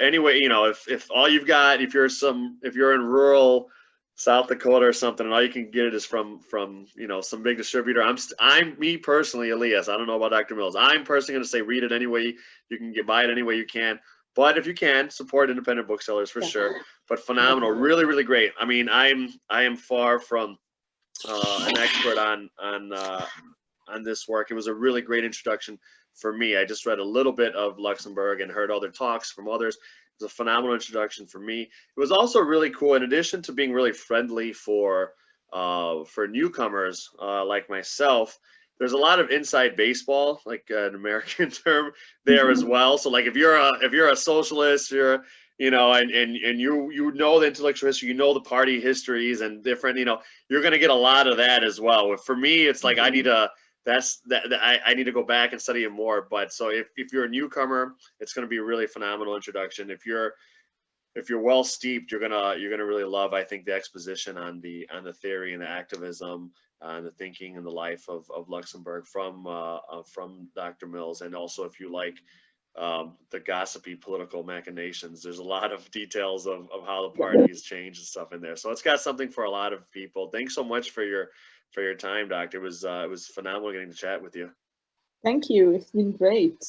Anyway, if all you've got, if you're in rural South Dakota or something, and all you can get it is from some big distributor. I'm me personally, Elias. I don't know about Dr. Mills. I'm personally going to say read it anyway you can buy it any way you can. But if you can, support independent booksellers for sure. But phenomenal, really, really great. I mean, I am far from an expert on this work. It was a really great introduction for me. I just read a little bit of Luxemburg and heard other talks from others. It was a phenomenal introduction for me. It was also really cool, in addition to being really friendly for newcomers like myself. There's a lot of inside baseball, like an American term, there as well. So like if you're a socialist, and you know the intellectual history, the party histories and different, you're going to get a lot of that as well. For me, it's like I need to go back and study it more. But so if you're a newcomer, it's going to be a really phenomenal introduction. If you're well steeped, you're gonna really love, I think, the exposition on the theory and the activism and the thinking and the life of Luxemburg from Dr. Mills. And also, if you like the gossipy political machinations, there's a lot of details of how the parties change and stuff in there. So it's got something for a lot of people. Thanks so much for your time, Doctor. It was phenomenal getting to chat with you. Thank you. It's been great.